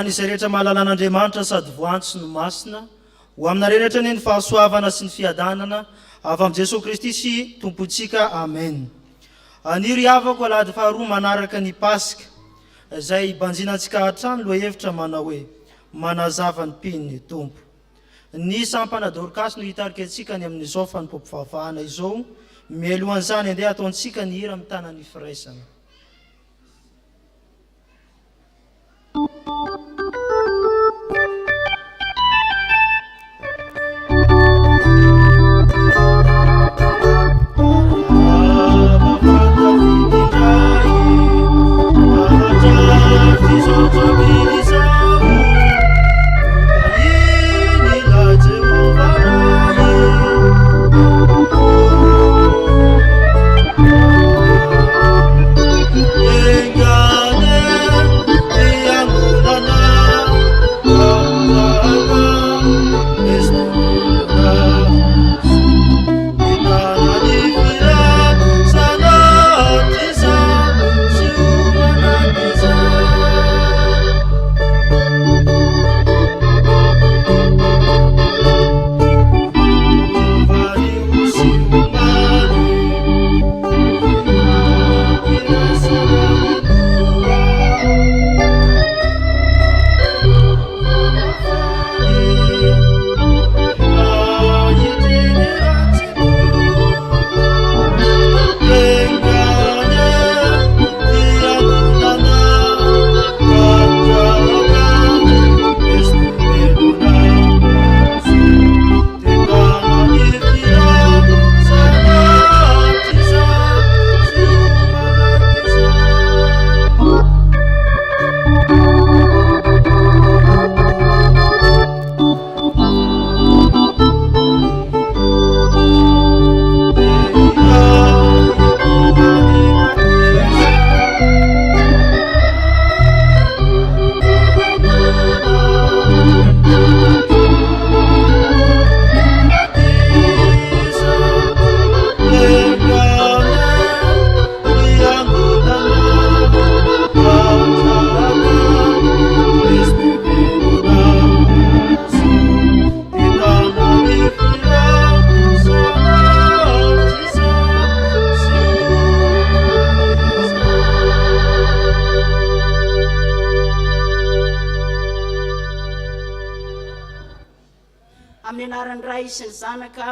izay rehetra mahalalan'Andriamanitra sady voantsy no masina ho aminareo rehetra ny fahasoavana sy ny fiadanana avy amin'ny Jesosy Kristy sy tompontsika amen. Aniry havako alahady faharoa manaraka ny Pasika izay banjinantsika hatrany lohahevitra manao hoe manazava ny mpininy tompo. Ny sampana Dorcas no hitarika antsika ny amin'izao fanompom-pivavahana izao, mialohan'izany andeha ataontsika ny hira amin'ny tanany firaisana.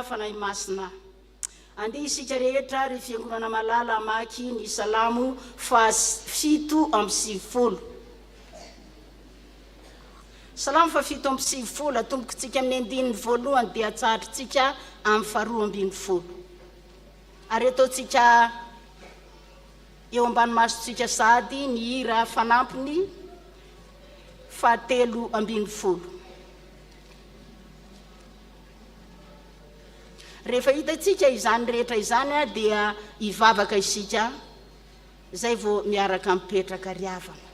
Fanahy masina andeha isika rehetra ry fiangonana malala amaky ny salamo fa 7:70 salamo fa 7:70 atombokontsika amin'ny andininy voalohany dia atsahatritsika amin'ny 2:20 ary ataontsika eo ambany masontsika sady ny hira fanampiny 3:20. Rehefa hitatsika izany rehetra izany dia ivavaka isika zay vao miaraka mipetraka riavana.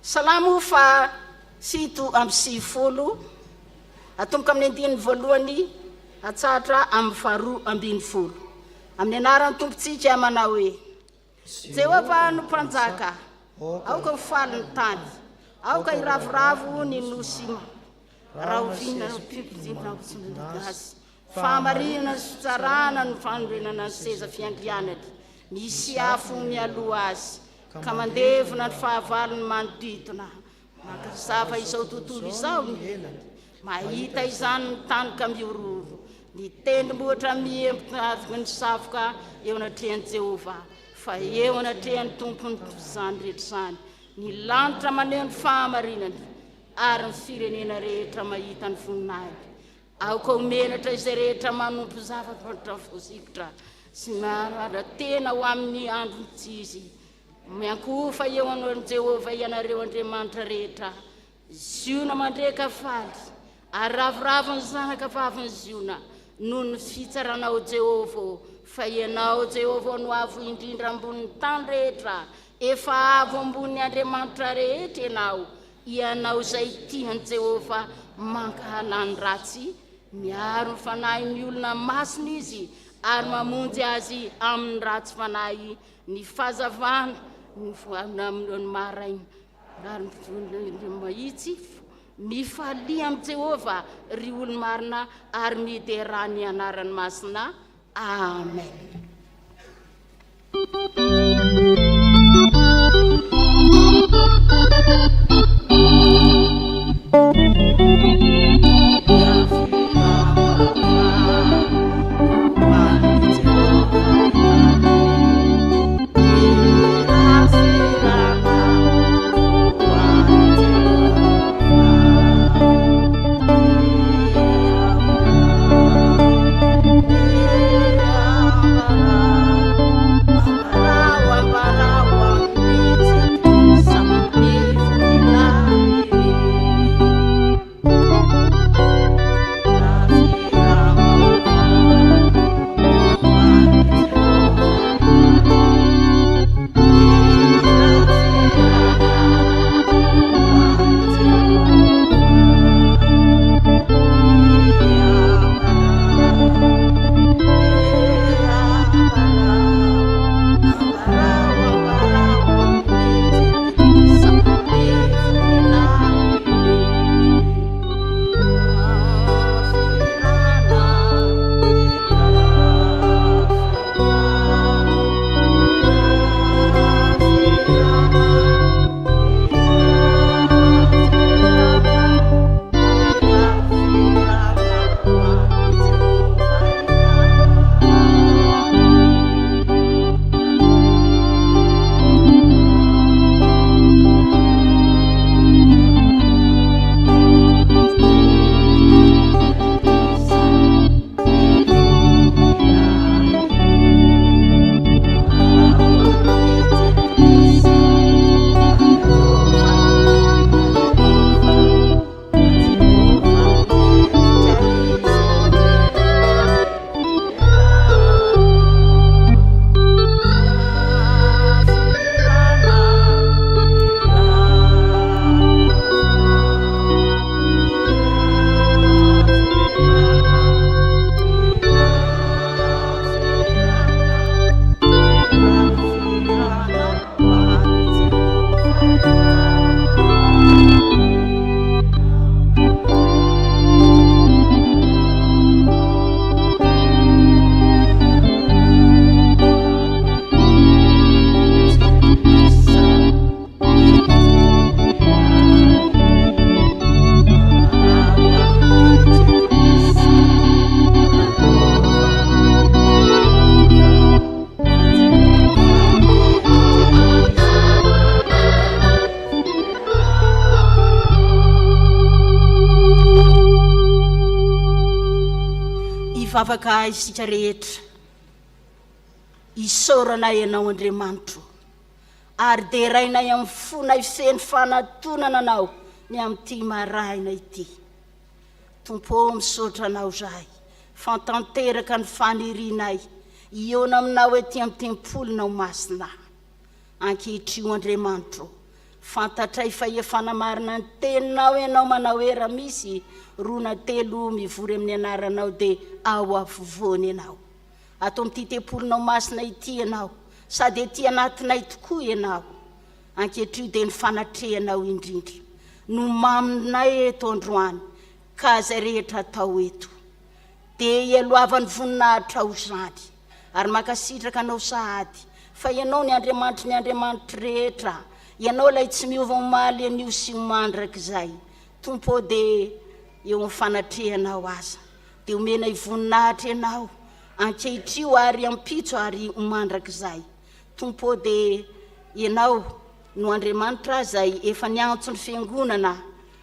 Salamo fa 7:70 atomboka amin'ny andininy voalohany atsahatra amin'ny 2:20 amin'ny anarany tompontsika manao hoe Jehova no mpanjaka aoka ho faly ny tany aoka iravoravo ny nosy rahovina azy famarinana sy fitsarana ny fanorenana ny seza fiandrianany misy afo mialoha azy ka mandevona ny fahavalony manodidina makazava izao tontolo izao mahita izany ny tany ka miororo ny tendrombohitra miempy ny savoka eo anatrehan'i Jehova fa eo anatrehan'ny tompony izany rehetra izany ny lanitra maneho ny fahamarinany ary ny firenena rehetra mahita ny voninahiny aoka homenatra izay rehetra manompo zavatra voasikotra sy marara tena ho amin'ny andro tsy izy miankofa eo an'ny Jehova ianareo Andriamanitra rehetra ziona mandreka faly ary ravoravo ny zanaka vavy ny ziona noho ny fitsaranao Jehova fa ianao Jehova no avo indrindra ambony tany rehetra efa avo ambony Andriamanitra rehetra ianao zay tiany Jehova mankahalany ratsy miaro ny fanahy ny olona masina izy ary mamonjy azy amin'ny ratsy fanahy ny fahazavana ny maraina ary mahitsy mifalia amin'ny Jehova ry olo marina ary miderany anarany masina. Amen. Vavaka isika rehetra isorana ianao Andriamanitro ary derainay amin'ny fonay feny fanatonana anao ny amin'ity maraina ity. Tompo misaotra anao zahay fantanteraka ny fanirianay iona aminao ety amin'ny tempolonao masina. Ankehitriny Andriamanitro fantatray fa efana marina ny teninao ianao manao era misy rona telo mivory amin'ny anaranao de ao afovoany ianao. Ato amin'ity tempolonao masina ity ianao sady ety anatinay tokoa ianao. Ankehitriny de ny fanatrehanao indrindra no maminay eto androany ka zay rehetra atao eto de ialovany voninahitra ao zany ary makasitraka anao sahady fa ianao ny Andriamanitro rehetra, ianao lay tsy miova maly an'io sy mandrakizay. Tompo de eo amin'ny fanatrehanao aza de omenay voninahitra ianao ankehitriny ary ampitso ary mandrakizay. Tompo de ianao no Andriamanitra zay efa niantso ny fiangonana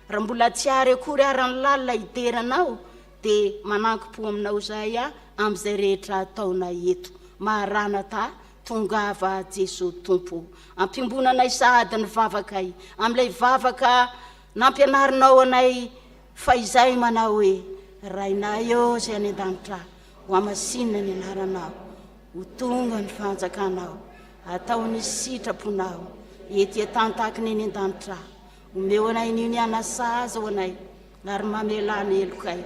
raha mbola tsy ary akory ary ny lalina iteranao de manankim-po aminao zay amin'izay rehetra ataonay eto. Maranata, tongava Jesosy Tompo. Ampimbonanay sahady ny vavakay amin'ilay vavaka nampianarinao anay fa izay manao hoe rainay eo zay any an-danitra ho amasinina ny anaranao, ho tonga ny fanjakanao, ataony sitraponao ety atantahaka ny an-danitra, omeo anay n'io ny anasaza ho anay ary mamelana elokay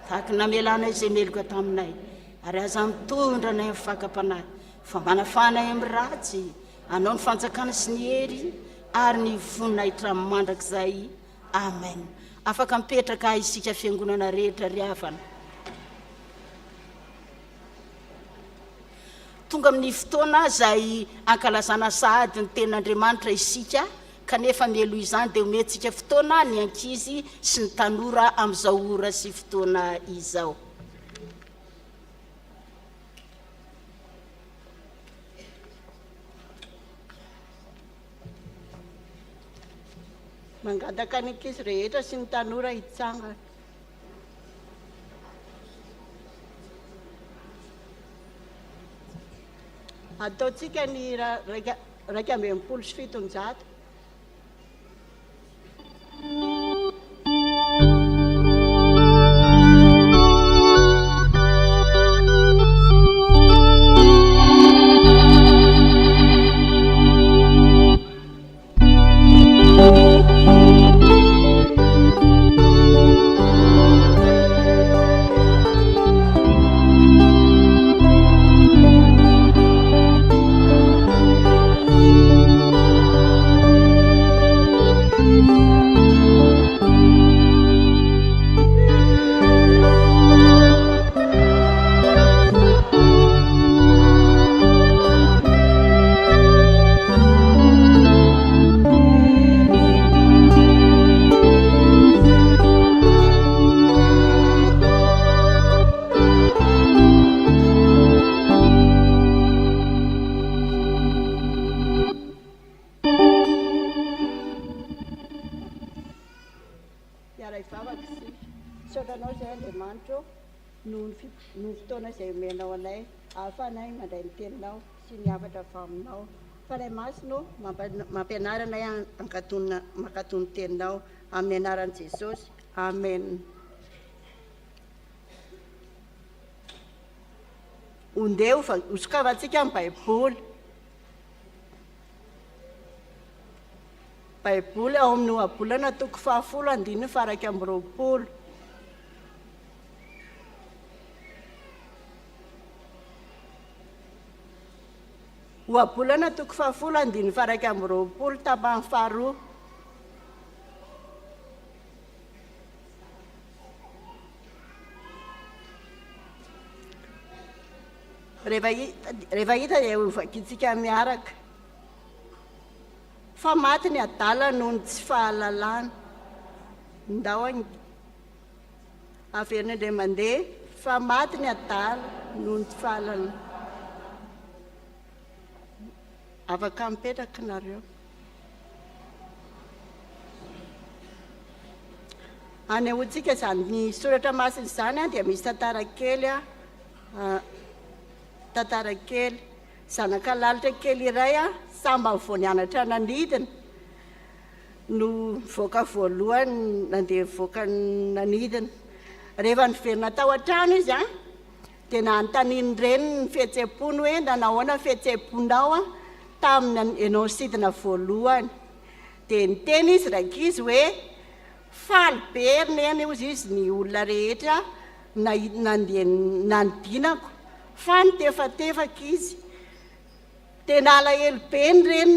tahaka namelana izay meloka taminay ary aza mitondra nay amin'ny fakapanahy fa manafanay amin'ny ratsy anao ny fanjakana sy ny hery ary ny vonina hitramandrak'izay amen. Afaka mipetraka isika fiangonana rehetra ry havana. Tonga amin'ny fotoana izay ankalazana sahady ny tenin'Andriamanitra isika, kanefa mielo izany dia omentsika fotoana ny ankizy sy ny tanora amin'izao ora sy fotoana izao. Mangataka ny ankizy rehetra sy ny tanora hitsangana. Ataontsika ny raika amby enimpolo sy fitonjato. Ahafanay mandray ny teninao sy niavatra avy aminao. Faray masino mampianaranay mankatony teninao amin'ny anaran'i Jesosy. Amen. Ondeo hosokavatsika amin'ny Baiboly. Baiboly ao amin'ny ohabolana 7:20. Ohabolana 7:20 tapany faharoa. Rehefa hita dia ovakitsika miaraka. Fa maty ny adala noho ny tsy fahalalana. Ndao averina indray mandeha. Fa maty ny adala noho ny tsy fahalalana. Afaka mipetraka nareo. Anehoantsika izany ny soratra masina izany dia misy tantara kely zanaka lalitra kely iray samy vao nianatra nanidina no voaka voalohany nandeha voaka nanidina. Rehefa niverina tao an-trano izy dia nanontaniany reny ny fihetseham-pony hoe nanahoana fihetseham-ponao tamin'ny ianao sidina voalohany. Dia niteny izy rankizy hoe faly be neny izy ny olona rehetra nanidinako fa nitefatefaka izy. Tena alahelo be ny reny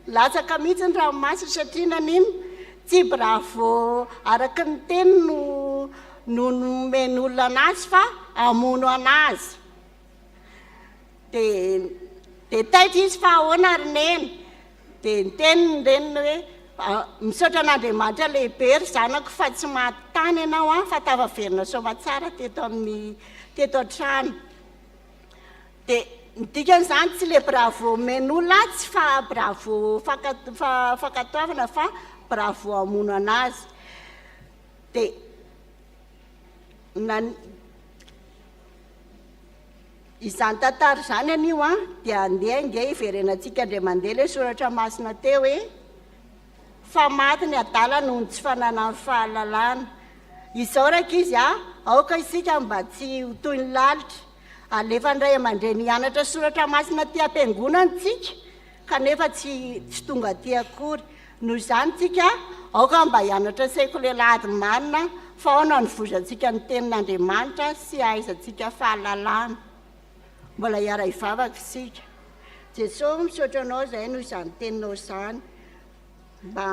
latsaka mihitsy ny ranomasina satria nanino tsy bravo araka ny teny no nomeny olona anazy fa amono anazy. Dia taitra izy fa ahoana ary neny. Dia niteny ny reniny hoe misaotra an'Andriamanitra lehibe ry zanako fa tsy maty tany ianao fa tavaverina soamantsara teto an-trano. Dia dikan'izany tsy le bravo men'olona tsy fa bravo fakatoavana fa bravo amono anazy. Dia izany tantara izany anio dia andeha inge iverenantsika indray mandeha ilay soratra masina teo hoe fa maty ny adala noho ny tsy fananany fahalalana. Izao raka izy aoka isika mba tsy ho toy ny lalitra. Alefa ndray aman-dreny nianatra soratra masina ty am-piangonana tsika kanefa tsy tonga aty akory. Noho izany tsika aoka mba hianatra sekoly lady manina faona ny vozantsika ny tenin'andriamanitra sy aizantsika fahalalana mbola hiara hivavaka isika jesosy misaotra anao izay noho izany teninao izany mba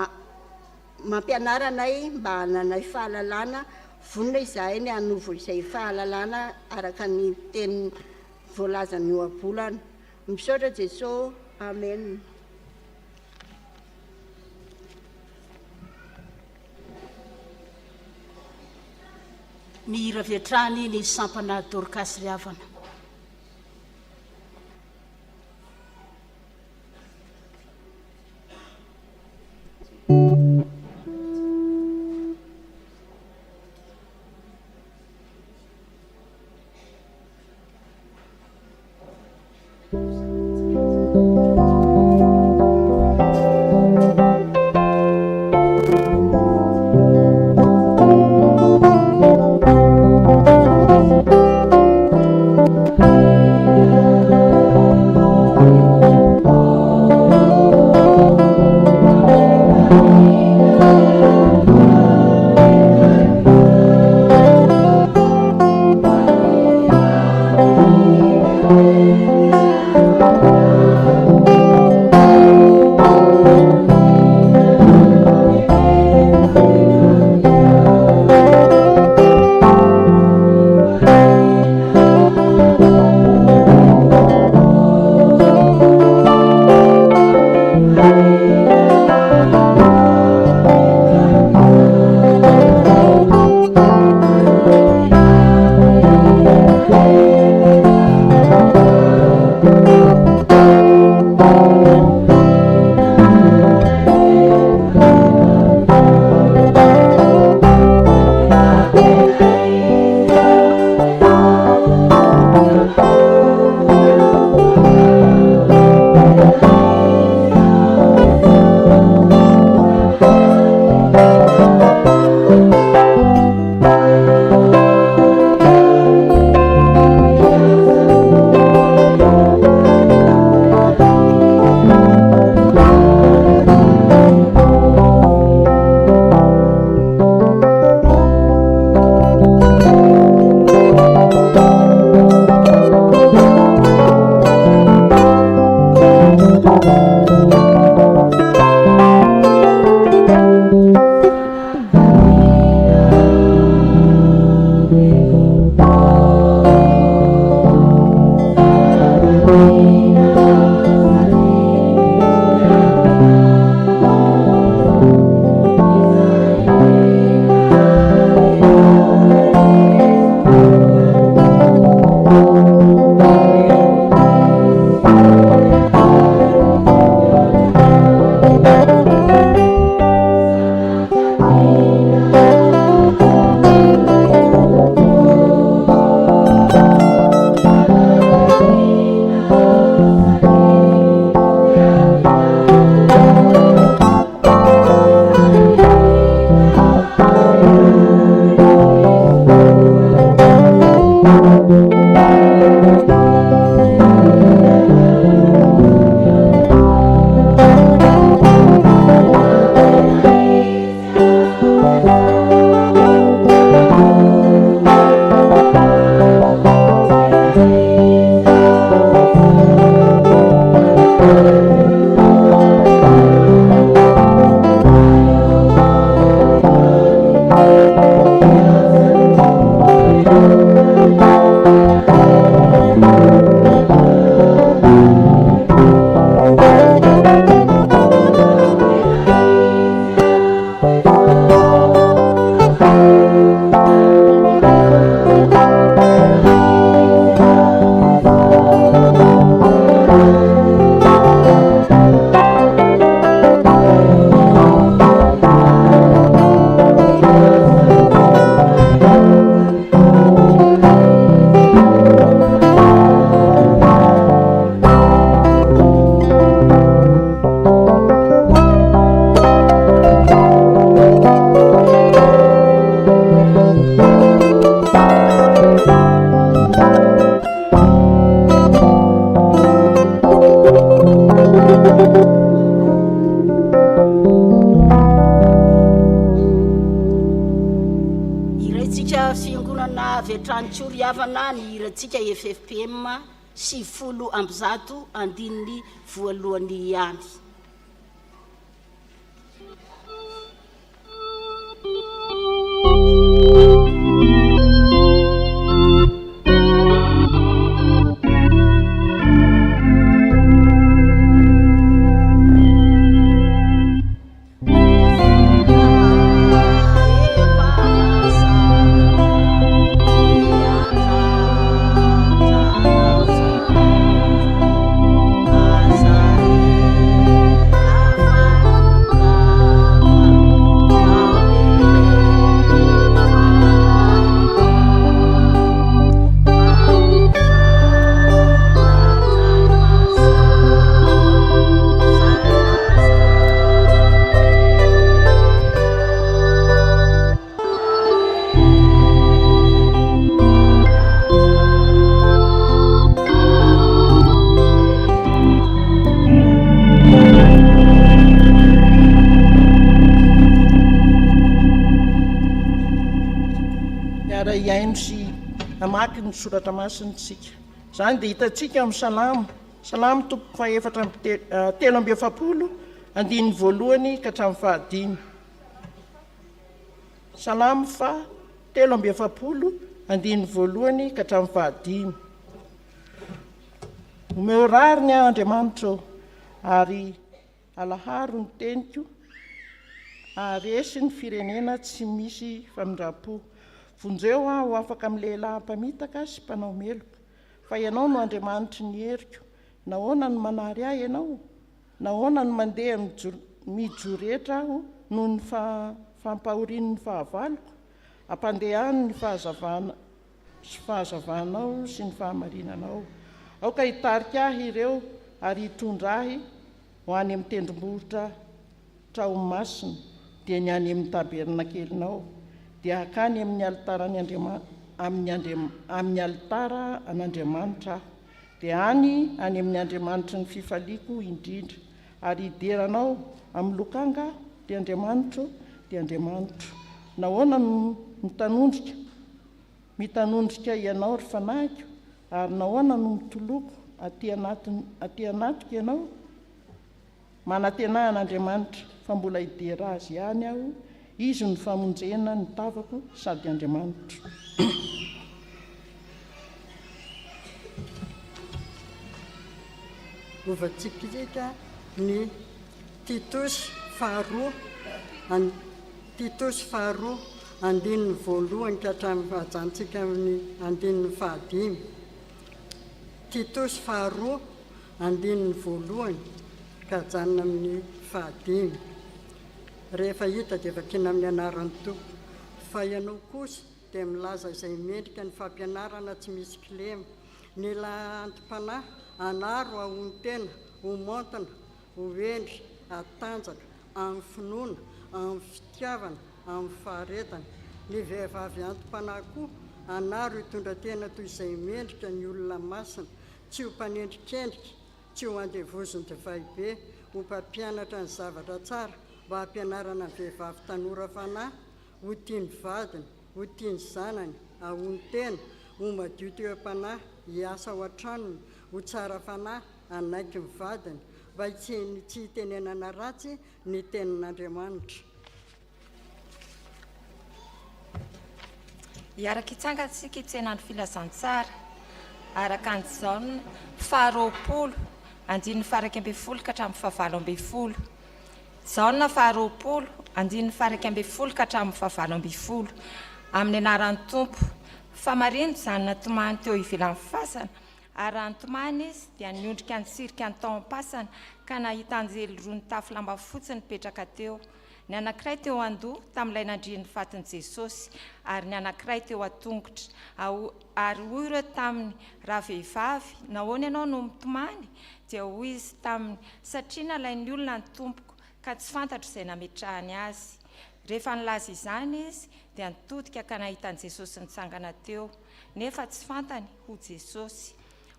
mampianaranay mba hananay fahalalana vonona izahay ny hanovo izay fahalalana araka ny teny voalazany eo abolana misaotra jesosy amen. mihira viatrany ny sampana Dorcas Riavana. iavana ny iratsika FFPM 70 voalohany ihany. Amaky ny soratra masintsika zany dia hitatsika amin'ny salamo tompo faefatra telo amby efapolo andiny voalohany ka hatramin'ny fahadimy. Salamo fa telo amby efapolo andiny voalohany ka hatramin'ny fahadimy. Omeo rary ny Andriamanitra ary alaharo ny teniko ary esy ny firenena tsy misy famindram-po. Vonjeo ho afaka amin'ny lehilahy mpamitaka sy mpanao meloka, fa ianao no Andriamanitry ny heriko. Nahoana no manary ahy ianao? Nahoana no mandeha mijoretra aho noho ny fampahorian'ny fahavaloko? Ampandehany ny fahazavanao sy ny fahamarinanao. Aoka hitarika ahy ireo ary hitondra ahy ho any amin'ny tendrombohitra trahomasina dia ny any amin'ny tabernakelinao. Dia akany amin'ny alitara an'Andriamanitra aho, dia any amin'ny Andriamanitra ny fifaliako indrindra, ary hideranao amin'ny lokanga dia Andriamanitra dia Andriamanitra. Nahoana no mitanondrika ianao ry fanahiko, ary nahoana no mitoloko aty anatiko ianao? Manantena an'Andriamanitra fa mbola hidera azy ihany aho, izy ny famonjena ny tavako sady Andriamanitra. Ovatsika ny Titos faharoa andininy voalohany ka hatramin'ny fahajantsika amin'ny andininy fahadimy. Titos faharoa andininy voalohany ka hajanona amin'ny fahadimy. Rehefa hita dia vakina amin'ny anaran'ny Tompo. Fa ianao kosa dia milaza izay mendrika ny fampianarana tsy misy kilema. Ny lantim-panahy anaro ahon-tena, ho montana, ho endry, atanjaka, amin'ny finoana, amin'ny fitiavana, amin'ny faharetana. Ny vehivavy antom-panahy koa anaro hitondra tena toy izay mendrika ny olona masina, tsy ho mpanendrikendrika, tsy ho andevozony divay be, ho mpampianatra ny zavatra tsara, mba hampianarana ny vehivavy tanora fanahy, ho tiany vadiny, ho tiany zanany, ahon-tena, ho madio teo am-panahy, hiasa ao an-tranony, ho tsara fanahy, anaiky ny vadiny, mba tsy hitenenana ratsy ny tenin'Andriamanitra. Iaraka hitsangatsika hitsenan'ny filazantsara araka an'izao faharoapolo andininy faraka ambin'ny folo ka hatramin'ny fahavalo ambin'ny folo. Zaona faharoapolo andininy faraka ambin'ny folo ka hatramin'ny fahavalo ambin'ny folo. Amin'ny anaran'ny Tompo, famariny zanona tomany teo ivelan'ny fasana, ary raha nitomany izy dia niondrika ny sirika ny tao am-pasana ka nahita anjely roa ny tafy lamba fotsy nipetraka teo. Ny anankiray teo an-doha tamin'ilay nandriany fatin'i Jesosy, ary ny anankiray teo an-tongotra. Ary hoy ireo taminy, raha vehivavy, nahoana ianao no mitomany? Dia hoy izy taminy, satria nalain'ny olona ny tompoko ka tsy fantatro izay nametrahany azy. Rehefa nilaza izany izy dia nitodika ka nahita an'i Jesosy nitsangana teo, nefa tsy fantany ho Jesosy.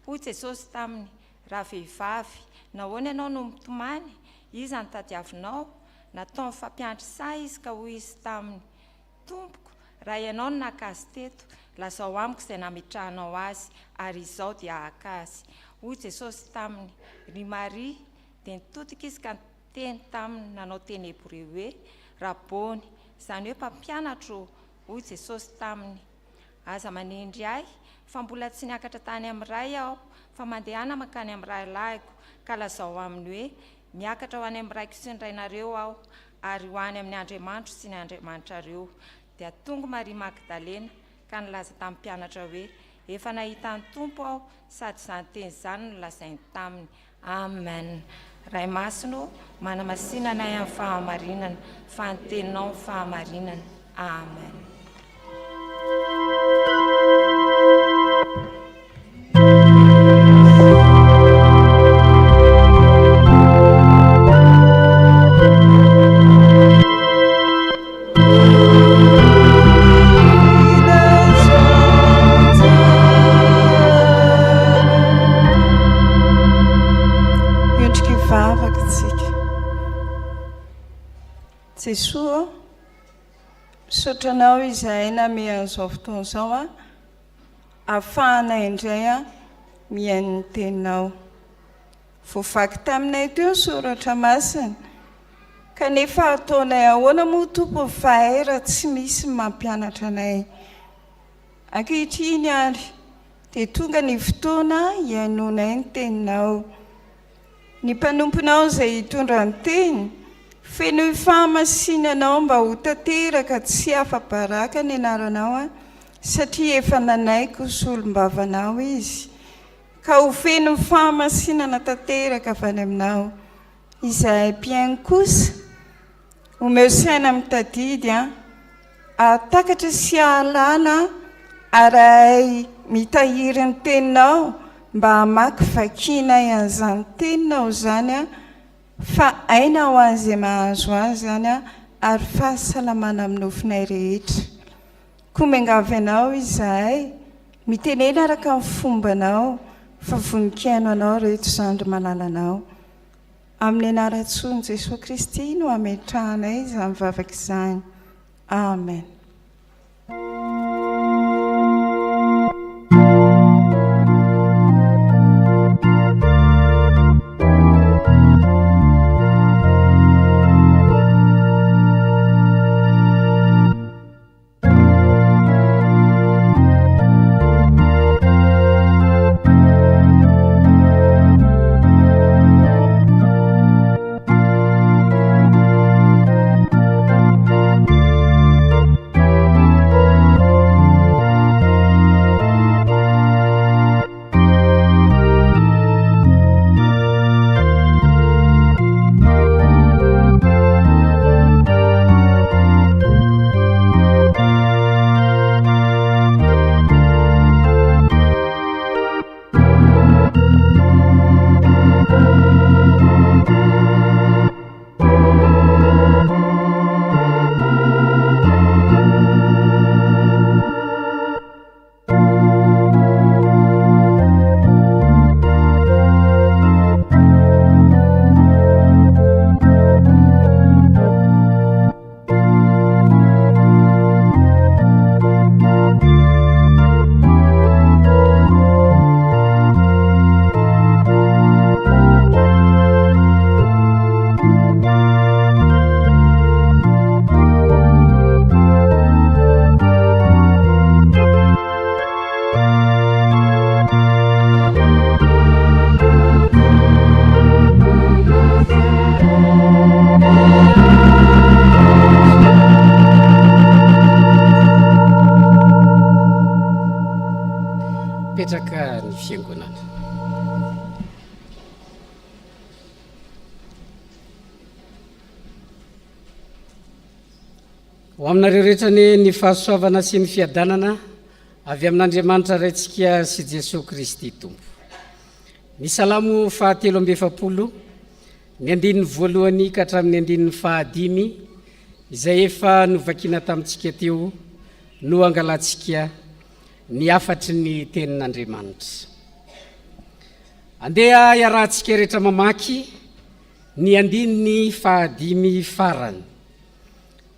Hoy Jesosy taminy, raha vehivavy, nahoana ianao no mitomany? Iza ny tadiavinao? Natao fampiandry sahy izy ka hoy izy taminy, tompoko, raha ianao no naka azy teto, lazao amiko izay nametrahanao azy ary izao dia akazy. Hoy Jesosy taminy, ry Maria dia nitodika izy ka teny taminy nanao teny Hebreo hoe Rabony, izany hoe mpampianatro. Hoy Jesosy taminy, aza manendry ahy fa mbola tsy niakatra tany amin'iray aho fa mandehana mankany amin'ny rahalahiko, ka lazao aminy hoe miakatra ho any amin'ny raiko sy ny rainareo aho ary ho any amin'ny Andriamanitro sy ny Andriamanitrareo. Dia tonga Maria Magdalena ka nilaza tamin'ny mpianatra hoe efa nahita ny Tompo aho, sady izany teny izany no lazainy taminy. Amen. Ray Masino, manamasinana ahy amin'ny fahamarinana, fa ny teninao ny fahamarinana. Amen. Jesoa, misotranao izahay namian'izao fotoana izao ahafahana indray mihaino ny teninao. Voavaky taminay teo ny soratra masina, kanefa ataonay ahoana moa Tompo fahay raha tsy misy mampianatra anay. Ankehitriny ary dia tonga ny fotoana hiainonay ny teninao. Ny mpanomponao izay hitondra ny teny, feno fahamasinanao mba ho tanteraka tsy afa-baraka ny anaranao satria efa nanaiko solombavanao izy, ka ho feno fahamasinana tanteraka avy any aminao. Izahay mpiaino kosa omeo saina mitadidy atakatra sy ahalana ary mitahiry ny teninao mba hamaky vakiana an'izany teninao zany fa aina ho azy mahazo azy zany ary fahasalamana amin'ny nofinay rehetra. Koa miangavy anao izahay mitenena araka amin'ny fombanao fa voninkaino anao rehetra zandry malalanao. Amin'ny anaran-tsony Jesosy Kristy no ametrahanay izany vavaka izany. Amen. Ho aminareo rehetra ny fahasoavana sy ny fiadanana avy amin'Andriamanitra raintsika sy Jesosy Kristy Tompo. Ny salamo 370 ny andininy voalohany ka hatramin'ny andininy 5 izay efa novakiana tamintsika teo no angalantsika ny afatry ny tenin'Andriamanitra. Andeha iarahantsika rehetra mamaky ny andininy 5 farany.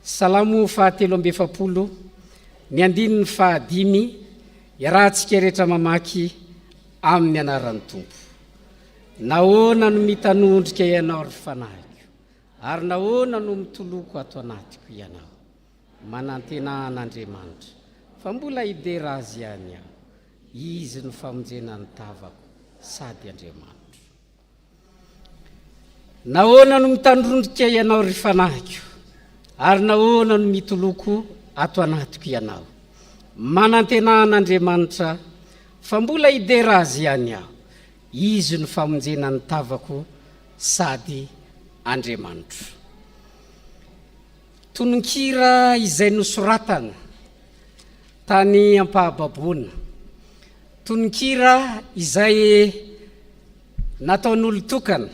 Salamo 370 ny andininy 5 iarahantsika rehetra mamaky amin'ny anaran'ny tompo. Nahoana no mitanondrika ianao ry fanahiko, ary nahoana no mitoloko ato anatiko ianao. Manantena an'Andriamanitra, fa mbola idera azy ihany aho. Izy no famonjena ny tavako sady Andriamanitra. Nahoana no mitandrondrika ianao ry fanahiko, ary nahoana no mitoloko ato anatiko ianao. Manantena an'Andriamanitra, fa mbola idera azy ihany aho. Izy no famonjena ny tavako sady Andriamanitra. Tononkira izay nosoratana tany ampahababona, tononkira izay nataon'olo tokana.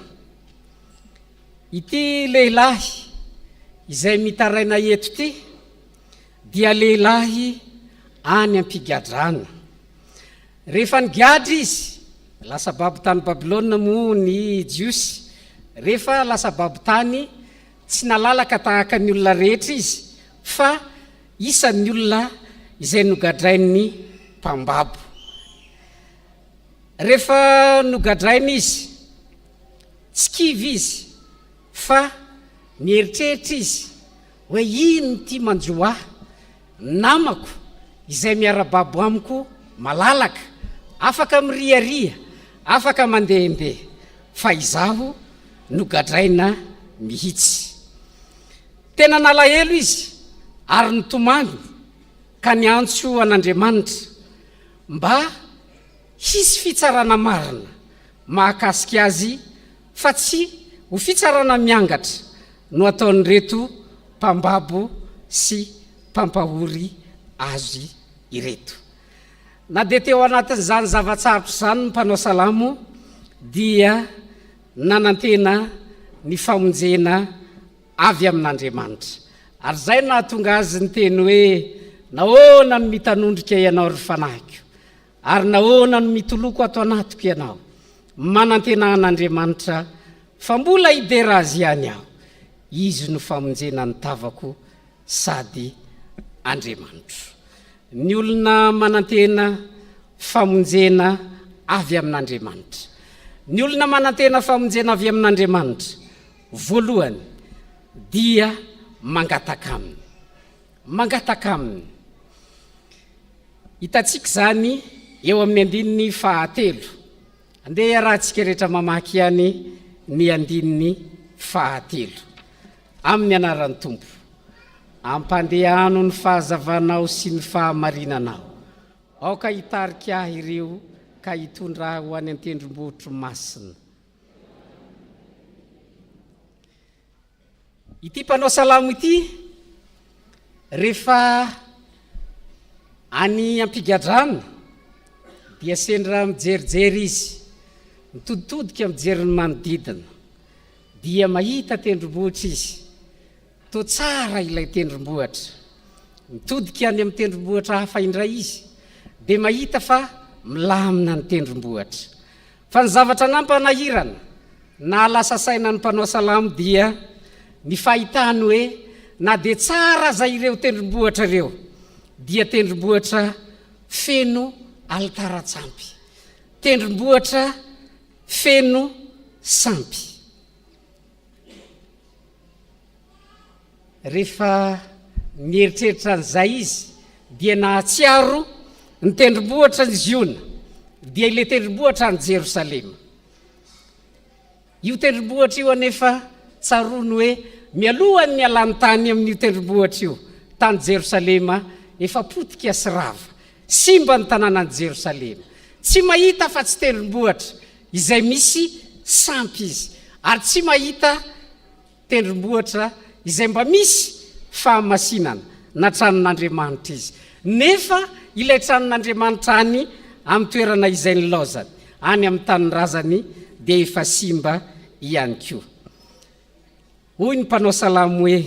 Ity lehilahy izay mitaraina eto ty dia lehilahy any ampigadrana. Rehefa nigadra izy, lasa babo tany Babilôna moa ny Jiosy. Rehefa lasa babo tany, tsy nalalaka tahaka ny olona rehetra izy, fa isan'ny olona izay nogadrain'ny mpambabo. Rehefa nogadrainy izy, tsy kivy izy, fa nieritreritra izy hoe ino ty manjoa namako izay miara-babo amiko malalaka, afaka miriaria, afaka mandehandeha, fa izaho nogadraina mihitsy. Tena nalahelo izy ary nitomany ka niantso an'Andriamanitra mba hisy fitsarana marina mahakasika azy, fa tsy ho fitsarana miangatra no ataon'ireto mpambabo sy mpampahory azy ireto. Na dia teo anatin'izany zavatsarotra izany ny mpanao salamo dia nanantena ny famonjena avy amin'Andriamanitra. Ary zay nahatonga azy ny teny hoe nahoana no mitanondrika ianao ry fanahiko, ary nahoana no mitoloko ato anatiko ianao. Manantena an'Andriamanitra, fa mbola idera azy ihany aho. Izy no famonjena ny tavako sady Andriamanitra. Ny olona manantena famonjena avy amin'Andriamanitra. Ny olona manantena famonjena avy amin'Andriamanitra, voalohany dia mangataka aminy. Mangataka aminy. Hitantsika zany eo amin'ny andininy fahatelo. Andeha iarahantsika rehetra mamaky ihany ny andininy fahatelo. Amin'ny anaran'ny Tompo, ampandehano ny fahazavanao sy ny fahamarinanao. Aoka hitarika ahy ireo ka hitondra ahy ho any an-tendrombohitry masina. Ity mpanao salamo ity, rehefa any ampigadrana dia sendra mijerijery izy, mitoditodika mijery ny manodidina, dia mahita tendrombohitra izy. To tsara ilay tendrombohitra, mitodika any amin'ny tendrombohitra hafa indray izy, dia mahita fa milamina ny tendrombohitra. Fa ny zavatra nampanahirana na lasa saina ny mpanao salamo dia ny fahitany hoe na dia tsara zay ireo tendrombohitra ireo, dia tendrombohitra feno altaratsampy, tendrombohitra feno sampy. Rehefa nieritreritra an'izay izy dia nahatsiaro ny tendrombohitra ny Ziona, dia ile tendrombohitra ny Jerosalema. Io tendrombohitra io anefa tsarony hoe mialohany ny alany tany amin'io tendrombohitra io, tany Jerosalema efa potika sy rava, simba ny tanànan'i Jerosalema. Tsy mahita fa tsy tendrombohitra izay misy sampy izy, ary tsy mahita tendrombohitra izay mba misy fahamasinana na tranon'Andriamanitra izy. Nefa ilay tranon'Andriamanitra any amin'ny toerana izay nilaozany, any amin'ny tany razany dia efa simba ihany koa. Hoy ny mpanao salamo hoe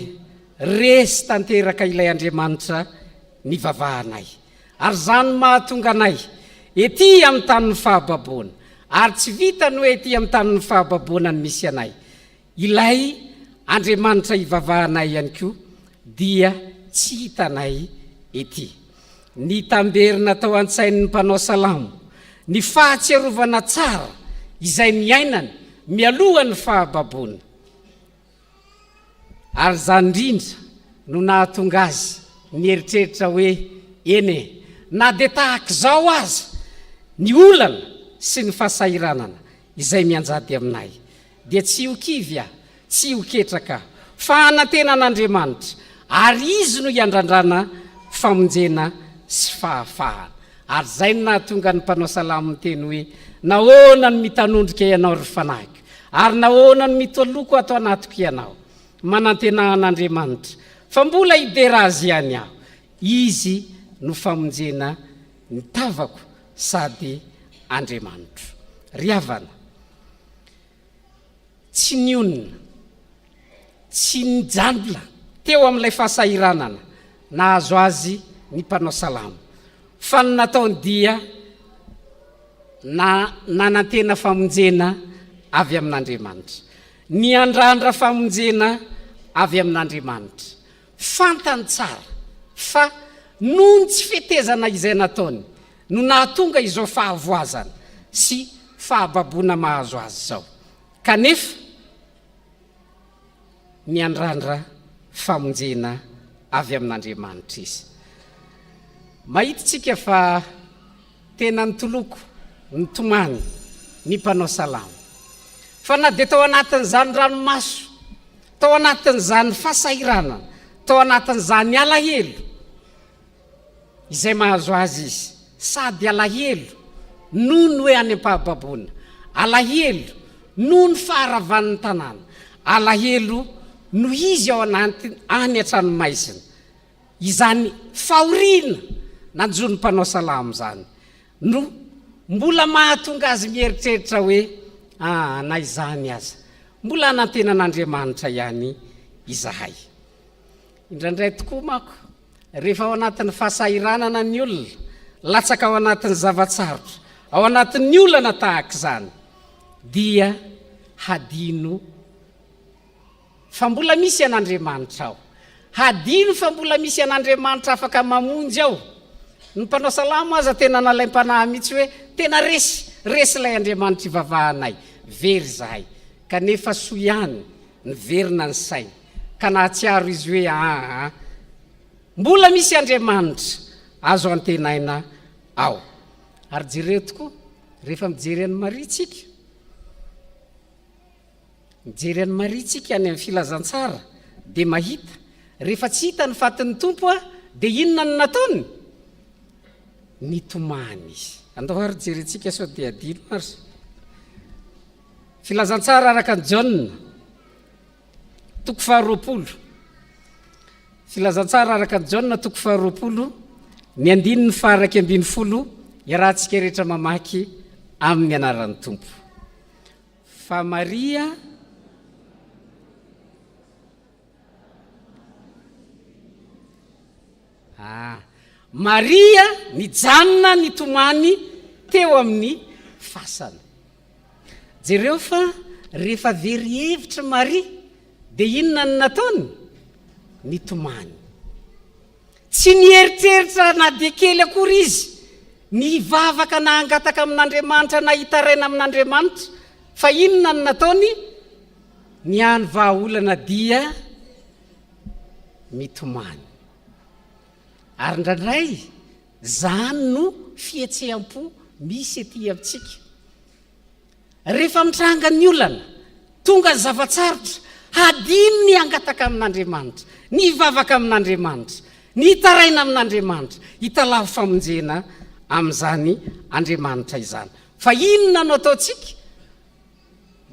resy tanteraka ilay Andriamanitra ny vavahanay, ary zany mahatonga anay ety amin'ny tanin'ny fahababoana, ary tsy vitany hoe ety amin'ny tanin'ny fahababoana ny misy anay. Ilay Andriamanitra ivavahanay ihany koa dia tsy hitanay ety. ny tamberina tao an-tsain'ny mpanao salamo ny fahatserovana tsara izay miainany mialohan'ny fahababona ary zany indrindra no nahatonga azy nieritreritra hoe ene na dia tahaka izao aza ny olana sy ny fahasahiranana izay mianjady aminay dia tsy hokivy aho tsy hoketraka fa anantenan'Andriamanitra ary izy no iandrandrana famonjena sy fahafahana. Ary zay no nahatonga ny mpanao salamo miteny hoe nahoana ny mitanondrika ianao ry fanahy ary nahoana ny mitoloko ato anatiko ianao manantenan'Andriamanitra fa mbola hidera azy ihany aho izy no famonjena ny tavako sady Andriamanitra. Ry havana, tsy nionina tsy nijanona teo amin'ilay fahasahiranana nahazo azy ny mpanao salamo fa ny nataony dia nanantena famonjena avy amin'Andriamanitra, ny andrandra famonjena avy amin'Andriamanitra. Fantany tsara fa noho ny tsy fetezana izay nataony no nahatonga izao fahavoazana sy fahababona mahazo azy zao, kanefa ny andrandra famonjena avy amin'Andriamanitra izy. Mahitsika fa tena nitoloko nitomany ny mpanao salamo fa na dia tao anatin'izany ranomaso, tao anatin'izany fahasahiranana, tao anatin'izany alahelo izay mahazo azy izy, sady alahelo noho ny hoe any am-pahababona, alahelo noho ny faharavan'ny tanàna, alahelo no izy ao anaty any an-tranomaisina. Izany fahoriana nanjony mpanao salamo zany no mbola mahatonga azy mieritreritra hoe na izany aza mbola anantenan'Andriamanitra ihany izahay. Indraindray tokoa mako rehefa ao anatin'ny fahasahiranana ny olona latsaka ao anatin'ny zavatsarotra, ao anatin'ny olana tahaka izany dia hadino fa mbola misy an'Andriamanitra ao, hadino fa mbola misy an'Andriamanitra afaka mamonjy ao. Ny mpanao salamo aza tena nalaim-panahy mihitsy hoe tena resy ilay Andriamanitra ivavahanay, very zahay, kanefa soa ihany ny verina ny sainy ka nahatsiaro izy hoe mbola misy Andriamanitra azo antenaina ao. Ary jereo tokoa rehefa mijery an'ny maritsika, mijery an'ny maritsika any amin'ny filazantsara dia mahita rehefa tsy hita ny fatin'ny tompo dia inona ny nataony? Nitomany izy. Andao ary jerentsika sao dia adino ary. Filazantsara araka ny Jaona toko 20. Filazantsara araka ny Jaona toko 20 ny 9:12 iarahantsika rehetra mamaky amin'ny anaran'ny tompo. Fa Maria Maria nijanona nitomany teo amin'ny fasana. Jereo fa rehefa very hevitra Maria dia inona ny nataony? Nitomany. Tsy nieritreritra na dia kely akory izy nivavaka na angataka amin'Andriamanitra na hitaraina amin'Andriamanitra fa inona ny nataony? Niany vahaolana dia mitomany. Ary indraindray zany no fihetseam-po misy ety amintsika. Rehefa mitranga ny olana tonga ny zavatsarotra, hadino ny angataka amin'Andriamanitra, ny vavaka amin'Andriamanitra, ny hitaraina amin'Andriamanitra, hitalavo famonjena amin'izany Andriamanitra izany. Fa inona no ataontsika?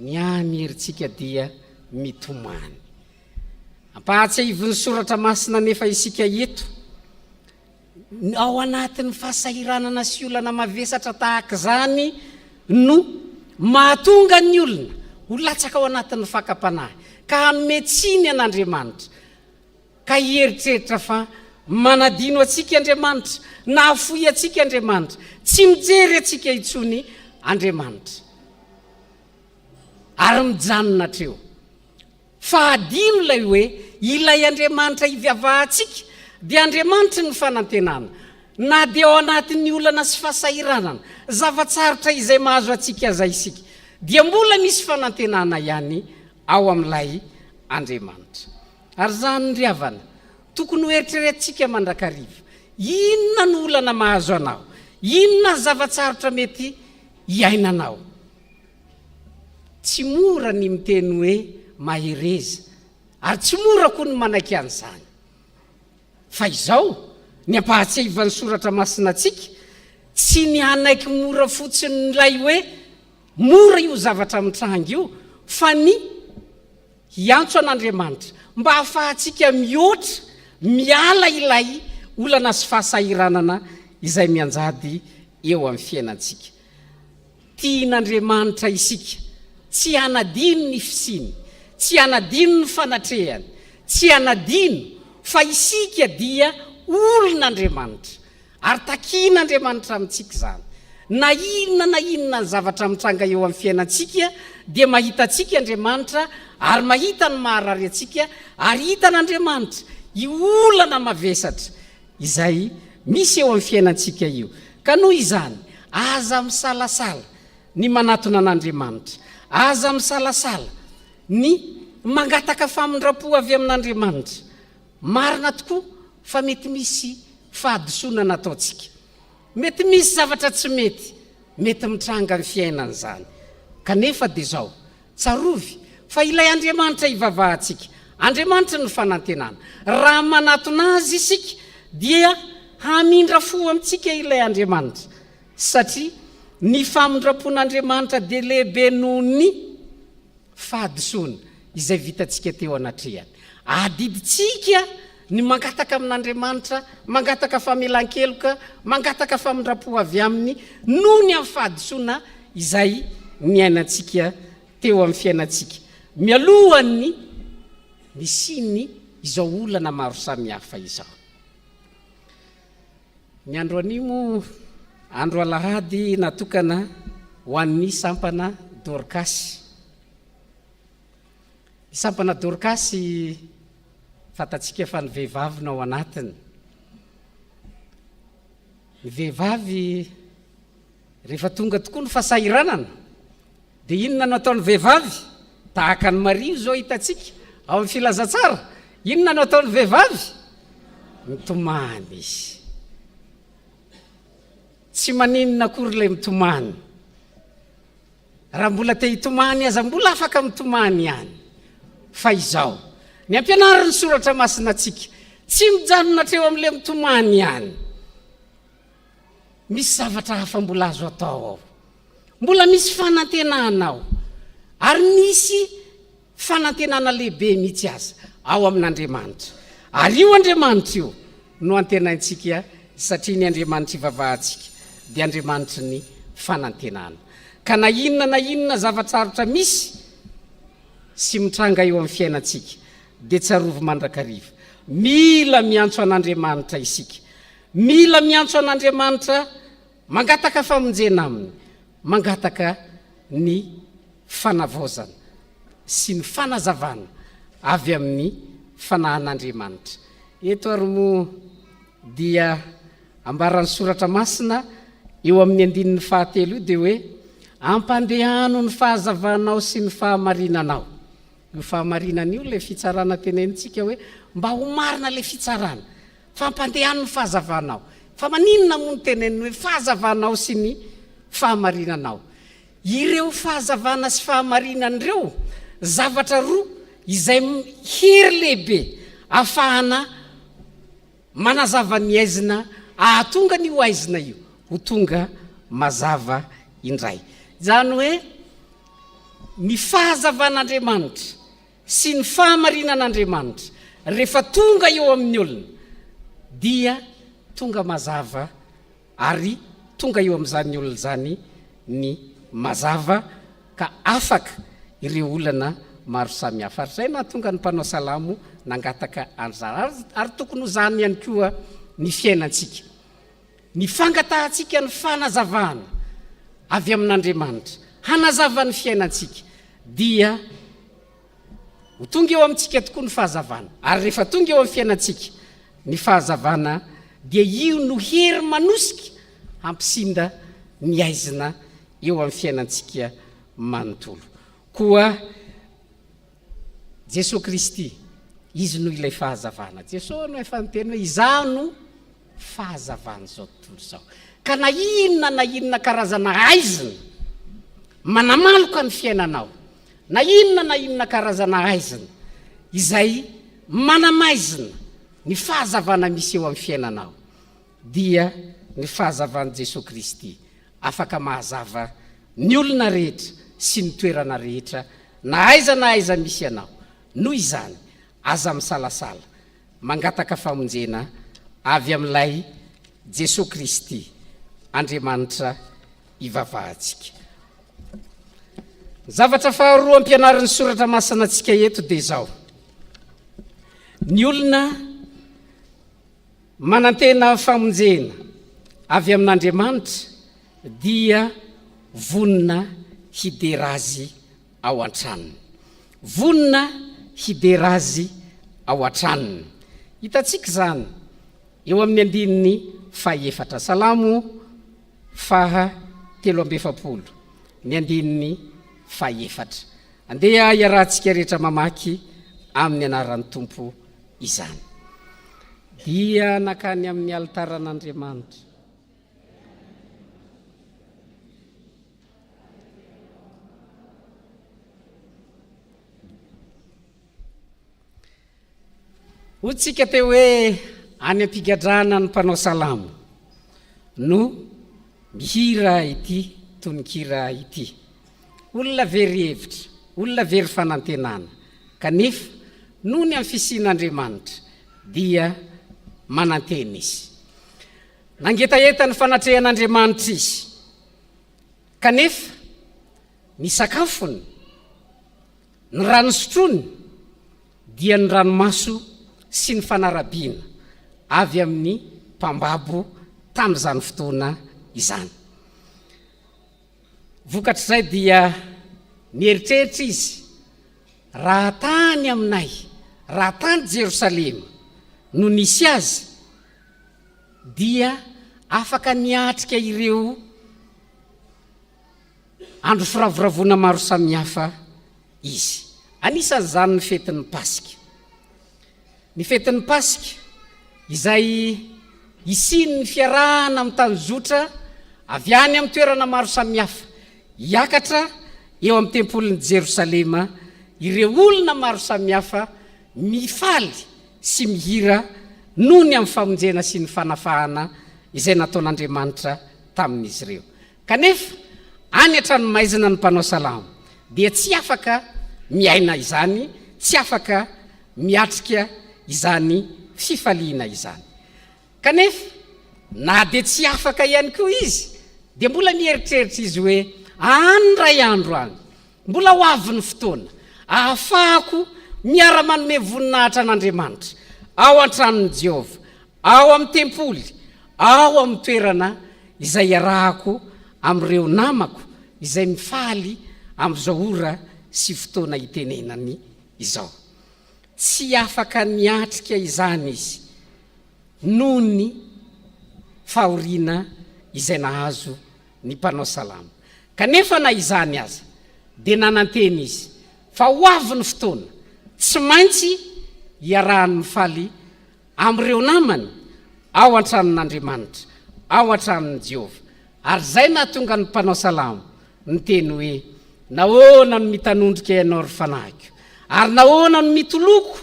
Ny anieritsika dia mitomany. Ampahatsiahivon'ny soratra masina nefa isika eto, ao anatin'ny fahasahiranana sy olana mavesatra tahaka izany no mahatonga ny olona ho latsaka ao anatin'ny fakapanahy ka hanome tsiny an'Andriamanitra, ka hieritreritra fa manadino atsika Andriamanitra, na afoy atsika Andriamanitra, tsy mijery atsika intsony Andriamanitra. Ary mijanona treo fa adino ilay hoe ilay Andriamanitra hiviavahantsika dia Andriamanitra ny fanantenana, na dia ao anatin'ny olana sy fahasahiranana zavatsarotra izay mahazo atsika zay isika dia mbola misy fanantenana ihany ao amin'ilay Andriamanitra. Ary zany ry havana, tokony ho eritreretintsika mandrakariva, inona ny olana mahazo anao, inona zavatsarotra mety iainanao. Tsy mora ny miteny hoe mahereza, ary tsy mora koa ny manaiky an'izany. Fa izao ny ampahatsiavan'ny soratra masina atsika, tsy ny anaiky mora fotsiny ilay hoe mora io zavatra mitranga io, fa ny hiantso an'Andriamanitra mba ahafahantsika mihoatra miala ilay olana sy fahasahiranana izay mianjady eo amin'ny fiainantsika. Tian'Andriamanitra isika, tsy anadino ny fisiny, tsy anadino ny fanatrehany, tsy anadino fa isika dia olon'Andriamanitra, ary takian'Andriamanitra amintsika zany. Na inona ny zavatra mitranga eo amin'ny fiainantsika dia mahitatsika Andriamanitra, ary mahita ny maharary atsika, ary hitan'Andriamanitra io olana mavesatra izay misy eo amin'ny fiainantsika io. Ka noho izany, aza misalasala ny manatona an'Andriamanitra, aza misalasala ny mangataka famindrapo avy amin'Andriamanitra. Marina tokoa fa mety misy fahadisoana nataontsika, mety misy zavatra tsy mety mitranga ny fiainana zany. Kanefa dia zao, tsarovy fa ilay Andriamanitra ivavahantsika, Andriamanitra ny fanantenana. Raha manatona azy isika dia hamindra fo amintsika ilay Andriamanitra, satria ny famindrapon'Andriamanitra dia lehibe noho ny fahadisoana izay vitantsika teo anatrehany. Adiditsika ny mangataka amin'Andriamanitra, mangataka famelan-keloka, mangataka famindrapo avy aminy noho ny amin'ny fahadisoana izay niainantsika teo amin'ny fiainantsika, mialohan'ny misiny izao olana maro samihafa izao. Ny andro animo, andro alahady natokana ho an'ny sampana Dorcas. Ny sampana Dorcas fatatsika fa ny vehivavy no ao anatiny. Ny vehivavy rehefa tonga tokoa ny fahasahiranana dia inona no ataon'ny vehivavy? Tahaka ny Maria zao hitatsika ao amin'ny filazatsara. Inona no ataon'ny vehivavy? Mitomany izy. Tsy maninona akory ilay mitomany. Raha mbola te hitomany aza mbola afaka mitomany ihany. Fa izao, ny ampianarany soratra masina atsika, tsy mijanona treo amin'ilay mitomany ihany. Misy zavatra hafa mbola azo atao ao, mbola misy fanantenana ao, ary misy fanantenana lehibe mihitsy aza ao amin'Andriamanitra. Ary io Andriamanitra io no antenaintsika, satria ny Andriamanitra ivavahantsika dia Andriamanitra ny fanantenana. Ka na inona zavatsarotra misy sy mitranga eo amin'ny fiainantsika dia tsarovy mandrakariva. Mila miantso an'Andriamanitra isika, mila miantso an'Andriamanitra, mangataka famonjena aminy, mangataka ny fanavozana sy ny fanazavana avy amin'ny fanahan'Andriamanitra. Eto ary moa dia ambaran'ny soratra masina eo amin'ny 9:7 io dia hoe ampandehano ny fahazavanao sy ny fahamarinanao. Io fahamarinana io le fitsarana tenenintsika hoe mba ho marina le fitsarana, fampandehano ny fahazavanao. Fa maninona moa ny teneniny hoe fahazavanao sy ny fahamarinanao? Ireo fahazavana sy fahamarinan'ireo zavatra roa izay hery lehibe ahafahana manazava ny aizina, ahatonga ny ho aizina io ho tonga mazava indray. Zany hoe ny fahazavan'Andriamanitra sy ny fahamarinan'Andriamanitra rehefa tonga eo amin'ny olona dia tonga mazava, ary tonga eo amin'izany olona zany ny mazava, ka afaka ireo olana maro samihafa. Ary zay nahatonga ny mpanao salamo nangataka an'izany, ary tokony ho zany ihany koa ny fiainantsika, ny fangatahantsika ny fanazavana avy amin'Andriamanitra, hanazava ny fiainantsika dia ho tonga eo amintsika tokoa ny fahazavana. Ary rehefa tonga eo amin'ny fiainantsika ny fahazavana dia io no hery manosika hampisinda ny aizina eo amin'ny fiainantsika manontolo. Koa Jesosy Kristy, izy no ilay fahazavana. Jesosy no efa niteny hoe izaho no fahazavana zao tontolo zao. Ka na inona karazana aizina manamaloka ny fiainanao, na inona karazana aizina izay manamaizina ny fahazavana misy eo amin'ny fiainanao, dia ny fahazavan'i Jesosy Kristy afaka mahazava ny olona rehetra sy ny toerana rehetra na aiza misy ianao. Noho izany aza misalasala mangataka famonjena avy amin'ilay Jesosy Kristy Andriamanitra ivavahantsika. Zavatra faharoa ampianarin'ny soratra masina antsika eto dia zao: ny olona manantena famonjena avy amin'Andriamanitra dia vonina hiderazy ao an-tranony. Vonina hiderazy ao an-tranony. Hitantsika zany eo amin'ny andininy 4. Salamo 3:7, ny andininy 4. Andeha iarahantsika rehetra mamaky amin'ny anaran'ny Tompo izany. Dia nakany amin'ny altaran'Andriamanitra hotsika teo hoe any ampigadrana ny mpanao salamo no mihira ity tonikira ity. Olona very hevitra, olona very fanantenana, kanefa noho ny amin'ny fisian'Andriamanitra dia manantena izy. Nangetaeta ny fanatrehan'Andriamanitra izy, kanefa ny sakafony, ny rano sotrony dia ny ranomaso sy ny fanarabiana avy amin'ny mpambabo tamin'izany fotoana izany. Vokatr'izay dia nieritreritra izy, raha tany aminay, raha tany Jerosalema no nisy azy, dia afaka niatrika ireo andro firavoravona maro samihafa izy. Anisan'izany ny fetin'ny Pasika. Ny fetin'ny Pasika izay isin'ny fiarahana amin'ny tany zotra avy any amin'ny toerana maro samihafa hiakatra eo amin'ny tempolin'i Jerosalema, ireo olona maro samihafa mifaly sy mihira noho ny amin'ny famonjena sy ny fanafahana izay nataon'Andriamanitra tamin'izy ireo. Kanefa any an-tranomaizina ny mpanao salamo dia tsy afaka miaina izany, tsy afaka miatrika izany fifaliana izany. Kanefa na dia tsy afaka ihany koa izy, dia mbola mieritreritra izy hoe any ray andro any, mbola ho avy ny fotoana ahafahako miara-manome voninahitra an'Andriamanitra ao an-tranon'i Jehova, ao amin'ny tempoly, ao amin'ny toerana izay iarahako amin'ireo namako izay mifaly amin'izao ora sy fotoana hitenenany izao. Tsy afaka niatrika izany izy noho ny fahoriana izay nahazo ny mpanao salamo. Kanefa na izany aza dia nanantena izy fa ho avy ny fotoana tsy maintsy iarahany mifaly amin'ireo namany ao an-tranon'Andriamanitra, ao an-tranon'i Jehova. Ary zay nahatonga ny mpanao salamo niteny hoe nahoana no mitanondrika ianao ry fanahiko, ary nahoana no mitoloko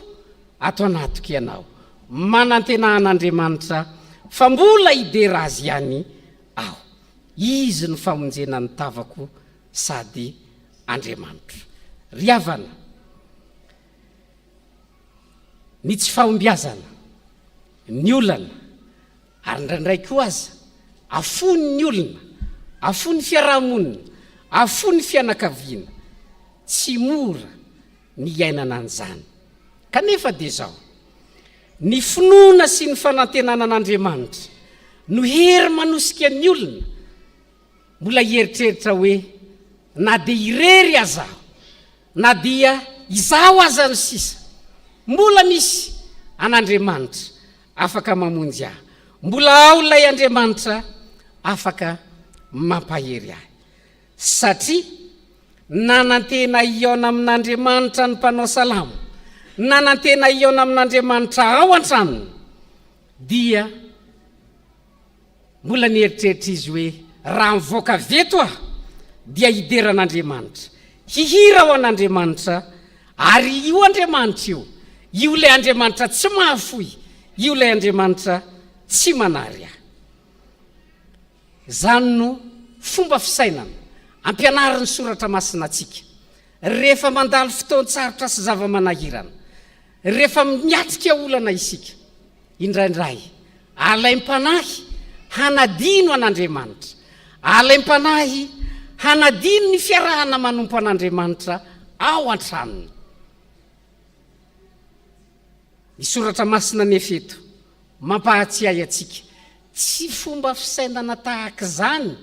ato anatoko ianao. Manantena an'Andriamanitra fa mbola hidera azy ihany aho. Izy no famonjena ny tavako sady Andriamanitra. Ry havana, ny tsy fahombiazana, ny olana, ary ndraindray koa aza afony ny olona, afony fiarahamonina, afony fianakaviana, tsy mora ny iainana an'izany. Kanefa dia zao, ny finoana sy ny fanantenana an'Andriamanitra no hery manosika ny olona mbola hieritreritra hoe na dia irery azaho, na dia izaho aza ny sisa, mbola misy an'Andriamanitra afaka mamonjy aho, mbola ao lay Andriamanitra afaka mampahery ahy satria nanantena iona amin'Andriamanitra ny mpanao salamo, nanantena iona amin'Andriamanitra ao an-tranony, dia mbola nieritreritra izy hoe raha mivoaka veto aho dia hideran'Andriamanitra, hihira ao an'Andriamanitra, ary io Andriamanitra io lay Andriamanitra tsy mahafoy, io lay Andriamanitra tsy manary ahy. Zany no fomba fisainana ampianarin'ny soratra masina atsika rehefa mandalo fotoan-tsarotra sy zava-manahirana, rehefa miatrika olana isika, indraindray alaim-panahy hanadino an'Andriamanitra, alaim-panahy hanadino ny fiarahana manompo an'Andriamanitra ao an-tranony. Ny soratra masina nefeto mampahatsiahy atsika tsy fomba fisainana tahaka zany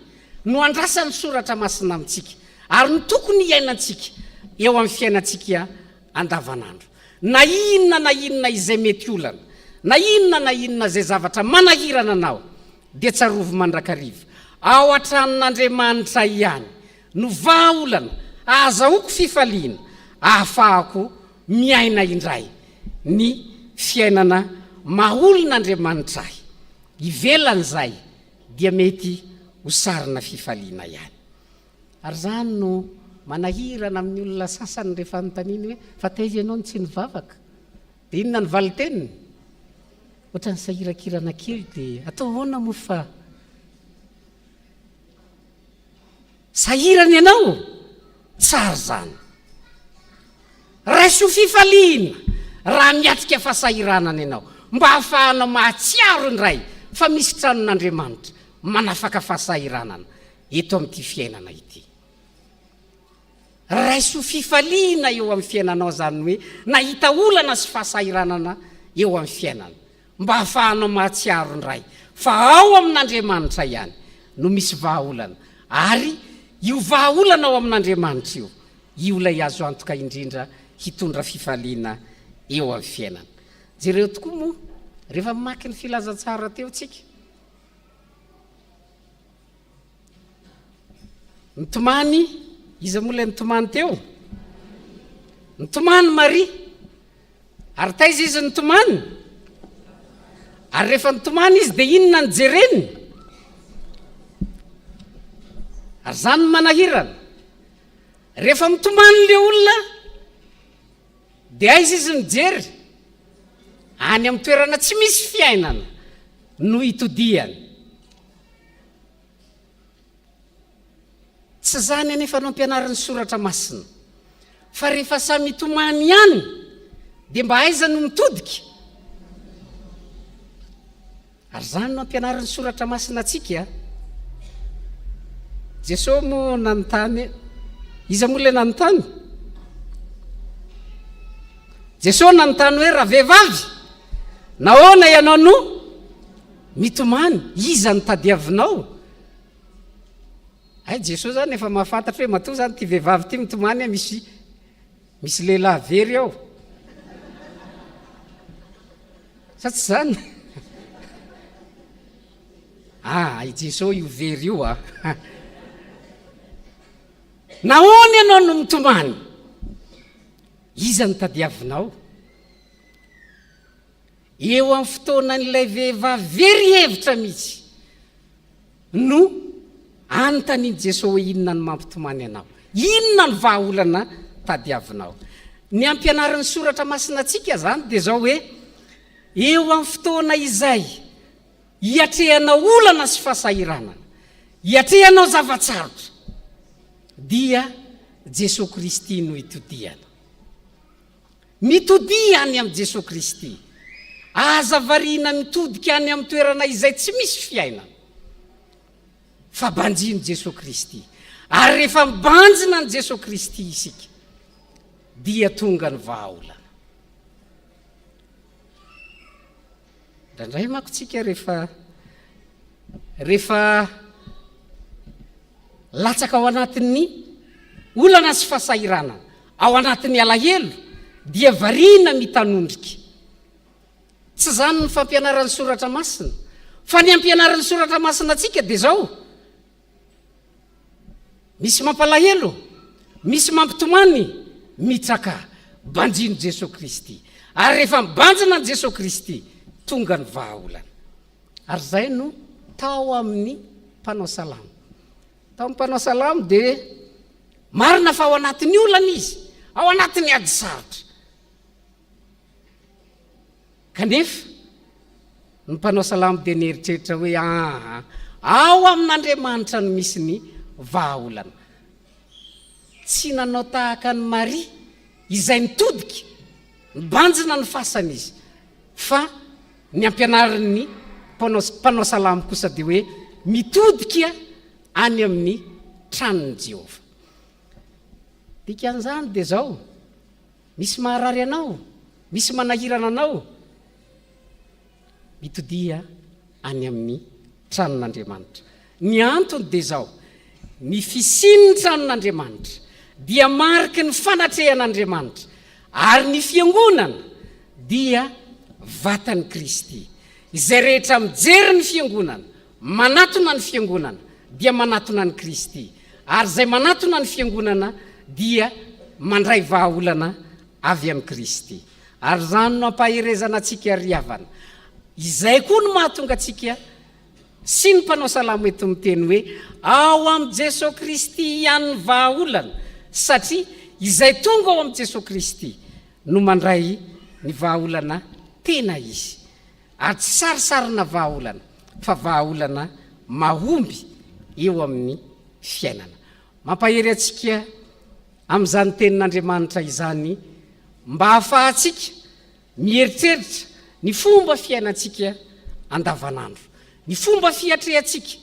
no andrasan'ny soratra masina amintsika ary ny tokony iainantsika eo amin'ny fiainantsika andavanandro. Na inona izay mety olana, na inona zay zavatra manahirana anao, dia tsarovo mandrakariva ao an-tranon'Andriamanitra ihany no vahaolana ahazahoako fifaliana, ahafahako miaina indray ny fiainana maha-olon'Andriamanitra ahy. Ivelan'izay dia mety ho sarina fifaliana ihany. Ary zany no manahirana amin'ny olona sasany rehefa notaniny hoe fa taizy ianao ny tsy nivavaka, dia inona ny valiteniny? Ohatran'ny sahirakirana kely dia atao ahoana moa fa sahirana ianao? Tsara zany. Raiso fifaliana raha miatrika fahasahiranana ianao, mba hahafahanao mahatsiaro indray fa misy tranon'Andriamanitra manafaka fahasahiranana eto amin'ity fiainana ity. Raiso fifaliana eo amin'ny fiainanao zany hoe nahita olana sy fahasahiranana eo amin'ny fiainana, mba hahafahanao mahatsiaro indray fa ao amin'Andriamanitra ihany no misy vahaolana, ary io vahaolana ao amin'Andriamanitra io lay azo antoka indrindra hitondra fifaliana eo amin'ny fiainana. Jereo tokoa moa rehefa mamaky ny filazantsara teo tsika, nitomany iza moa lay nitomany teo, nitomany Maria, ary taiza izy nitomany, ary rehefa nitomany izy dia inona ny jereny? Ary zany manahirana rehefa mitomany le olona dia aiza izy mijery? Any amin'ny toerana tsy misy fiainana no hitodiany. Tsy zany anefa no ampianarin'ny soratra masina fa rehefa samy mitomany ihany dia mba aiza no mitodika. Ary zany no ampianarin'ny soratra masina atsika. Jesosy moa nanontany, iza moa le nanontany? Jesosy nanontany hoe raha vehivavy nahoana ianao no mitomany, iza no tadiavinao? Ay Jesosy zany efa mahafantatra hoe matoa zany ty vehivavy ty mitomany misy lehilahy very ao. Sa tsy zany? Ay Jesosy io very io nahoana ianao no mitomany, iza no tadiavinao? Eo amin'ny fotoanan'ilay vehivavy very hevitra mihitsy no anontaniany Jesosy hoe inona no mampitomany anao, inona ny vahaolana tadiavinao. Ny ampianarin'ny soratra masina atsika zany dia zao hoe eo amin'ny fotoana izay hiatrehanao olana sy fahasahiranana, hiatrehanao zavatsarotra, dia Jesosy Kristy no hitodiana. Mitodia any amin'ny Jesosy Kristy, aza variana mitodika any amin'ny toerana izay tsy misy fiainana, fa banjino Jesosy Kristy. Ary rehefa mibanjina ny Jesosy Kristy isika dia tonga ny vahaolana. Ndraindray manko tsika rehefa latsaka ao anatin'ny olana sy fahasahiranana, ao anatin'ny alahelo, dia variana mitanondrika. Tsy zany ny fampianaran'ny soratra masina fa ny ampianarany soratra masina atsika dia zao misy mampalahelo misy mampitomany mitraka banjino Jesosy Kristy ary rehefa mibanjina ny Jesosy Kristy tonga ny vahaolana ary zay no tao amin'ny mpanao salamo tao amin'ny mpanao salamo dia marina fa ao anatin'ny olana izy ao anatin'ny ady sarotra kanefa ny mpanao salamo dia nieritreritra hoe ao amin'Andriamanitra no misy ny vahaolana tsy nanao tahaka ny Maria izay nitodika nibanjina ny fasana izy fa ny ampianaran'ny mpanao salamo kosa dia hoe mitodika any amin'ny tranon'ny Jehova dikan'izany dia zao misy maharary anao misy manahirana anao mitodia any amin'ny tranon'Andriamanitra ny antony dia zao ny fisian'ny tranon'Andriamanitra dia mariky ny fanatrehan'Andriamanitra ary ny fiangonana dia vatan'i Kristy izay rehetra mijery ny fiangonana manatona ny fiangonana dia manatona ny Kristy ary zay manatona ny fiangonana dia mandray vahaolana avy amin'ny Kristy ary zany no ampaherezana atsika riavana izay koa no mahatonga atsika sy ny mpanao salamo eto miteny hoe ao amin'ny Jesosy Kristy ihany ny vahaolana satria izay tonga ao amin'ny Jesosy Kristy no mandray ny vahaolana tena izy ary tsy sarisarina vahaolana fa vahaolana mahomby eo amin'ny fiainana mampahery atsika amin'izany tenin'Andriamanitra izany mba hahafahantsika mieritreritra ny fomba fiainantsika andavanandro ny fomba fiatrehantsika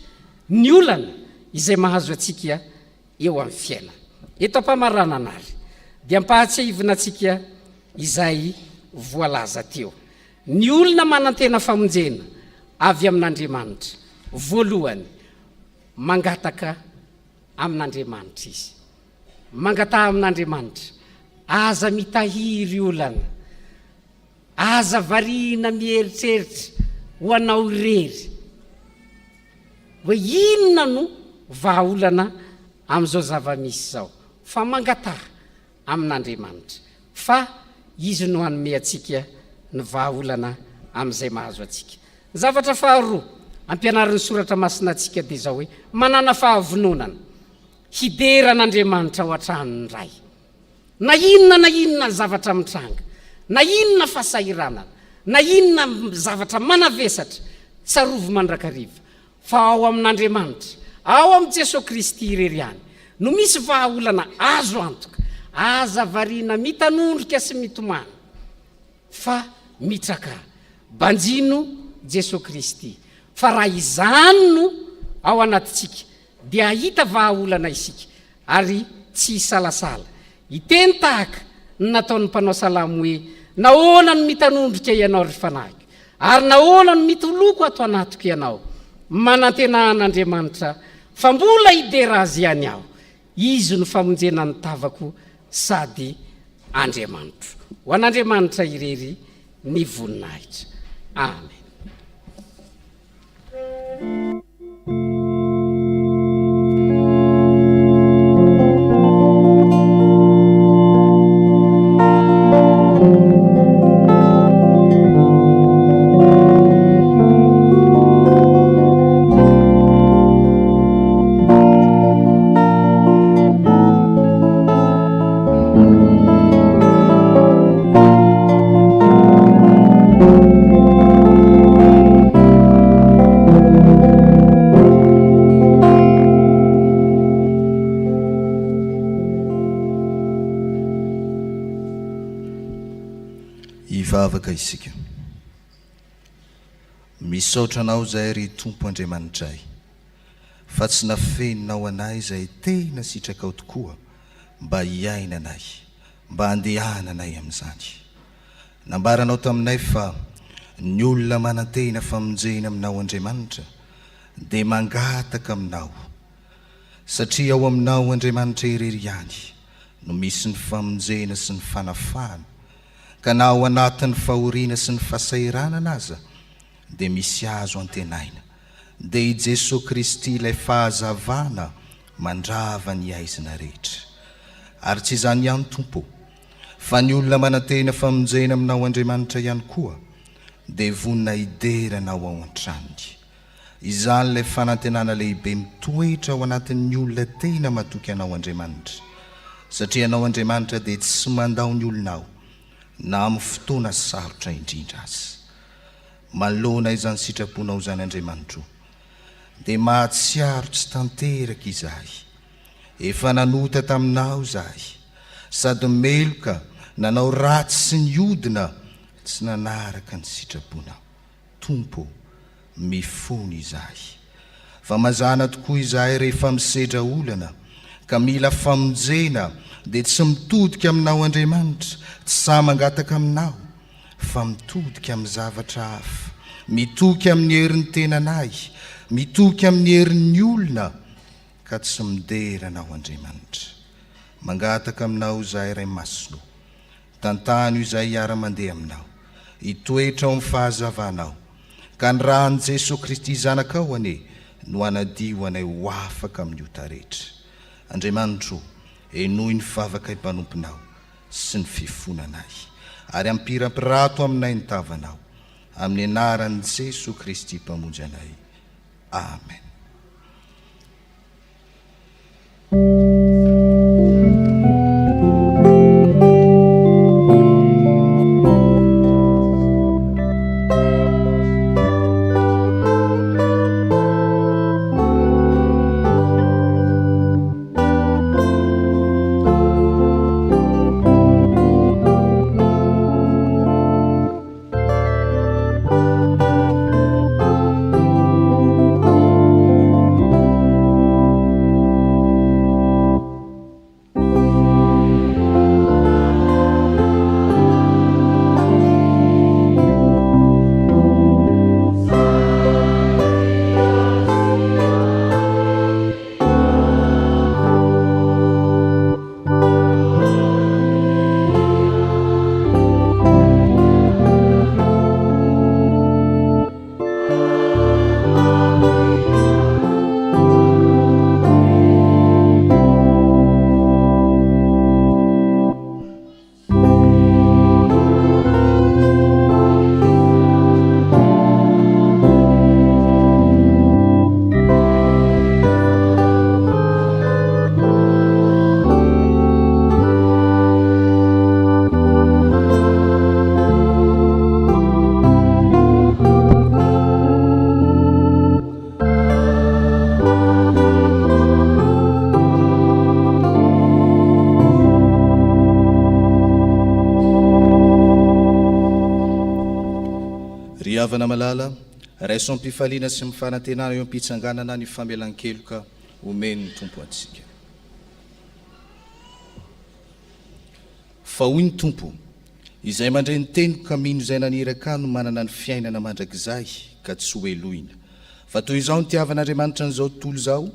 ny olana izay mahazo atsika eo amin'ny fiainana eto ampamarana anary dia mpahatsiahivina atsika izay voalaza teo ny olona manantena famonjena avy amin'Andriamanitra voalohany mangataka amin'Andriamanitra izy mangataha amin'Andriamanitra aza mitahiry olana aza variana mieritreritra ho anao irery hoe inona no vahaolana amin'izao zava-misy zao fa mangataha amin'Andriamanitra fa izy no hanome atsika ny vahaolana amin'izay mahazo atsika zavatra faharoa ampianaran'ny soratra masina atsika dia zao hoe manana fahavononana hideran'Andriamanitra ao an-tranony ray na inona zavatra mitranga na inona fahasahiranana na inona zavatra manavesatra tsarovo mandrakariva fa ao amin'Andriamanitra ao amin'ny Jesosy Kristy irery any no misy vahaolana azo antoka aza variana mitanondrika sy mitomany fa mitraka banjino Jesosy Kristy fa raha izany no ao anatitsika dia ahita vahaolana isika ary tsy hisalasala iteny tahaka ny nataon'ny mpanao salamo hoe nahoana no mitanondrika ianao ry fanahy ary nahoana no mitoloko ato anatiko ianao manantenahan'Andriamanitra fa mbola hidera azy ihany aho izy no famonjena ny tavako sady Andriamanitra ho an'Andriamanitra irery ny voninahitra amen. Ivavaka isika misaotra anao zay ry Tompo Andriamanitray fa tsy nafeninao anay izay tena sitrakao tokoa mba hiaina anay mba handehana anay amin'izany nambaranao taminay fa ny olona manantena famonjena aminao Andriamanitra dia mangataka aminao satria ao aminao Andriamanitra irery ihany no misy ny famonjena sy ny fanafahana ka na ao anatin'ny fahoriana sy ny fahasahiranana aza dia misy azo antenaina, dia i Jesosy Kristy ilay fahazavana mandrava ny aizina rehetra. Ary tsy izany ihany tompo, fa ny olona manantena famonjena aminao Andriamanitra ihany koa dia vonina hideranao ao an-tranony. Izany ilay fanantenana lehibe mitoetra ao anatin'ny olona tena matoky anao Andriamanitra, satria anao Andriamanitra dia tsy mandao ny olonao na amin'ny fotoana sarotra indrindra azy. Malona izany sitraponao zany Andriamanitra, dia mahatsiaro tsy tanteraka izahay. Efa nanota taminao zahay, sady meloka nanao ratsy sy niodina tsy nanaraka ny sitraponao. Tompo, mifony izahay. Fa mazana tokoa izahay rehefa misedra olana ka mila famonjena dia tsy mitodika aminao Andriamanitra, tsy sa mangataka aminao, fa mitodika amin'ny zavatra hafa, mitoky amin'ny herin'ny tenanay, mitoky amin'ny herin'ny olona, ka tsy mideranao Andriamanitra. Mangataka aminao izahay Ray Masino, tantany io izahay hiara-mandeha aminao, hitoetra ao amin'ny fahazavanao, ka ny rahan'i Jesosy Kristy zanakao ane no anadio anay ho afaka amin'ny ota rehetra. Andriamanitra, enoy ny favaka impanomponao sy ny fifonanay, ary ampirampirato aminay ny tavanao, amin'ny anaran'i Jesosy Kristy mpamonjy anay. Amen. Havana malala, raisom-pifaliana sy mifanantenana eo am-pitsanganana ny famelan-keloka omeny ny tompo antsika. Fa hoy ny tompo, izay mandray ny teniko ka mino izay naniraka no manana ny fiainana mandrakizay ka tsy ho elohina. Fa toy izao ny tiavan'Andriamanitra n'izao tontolo izao,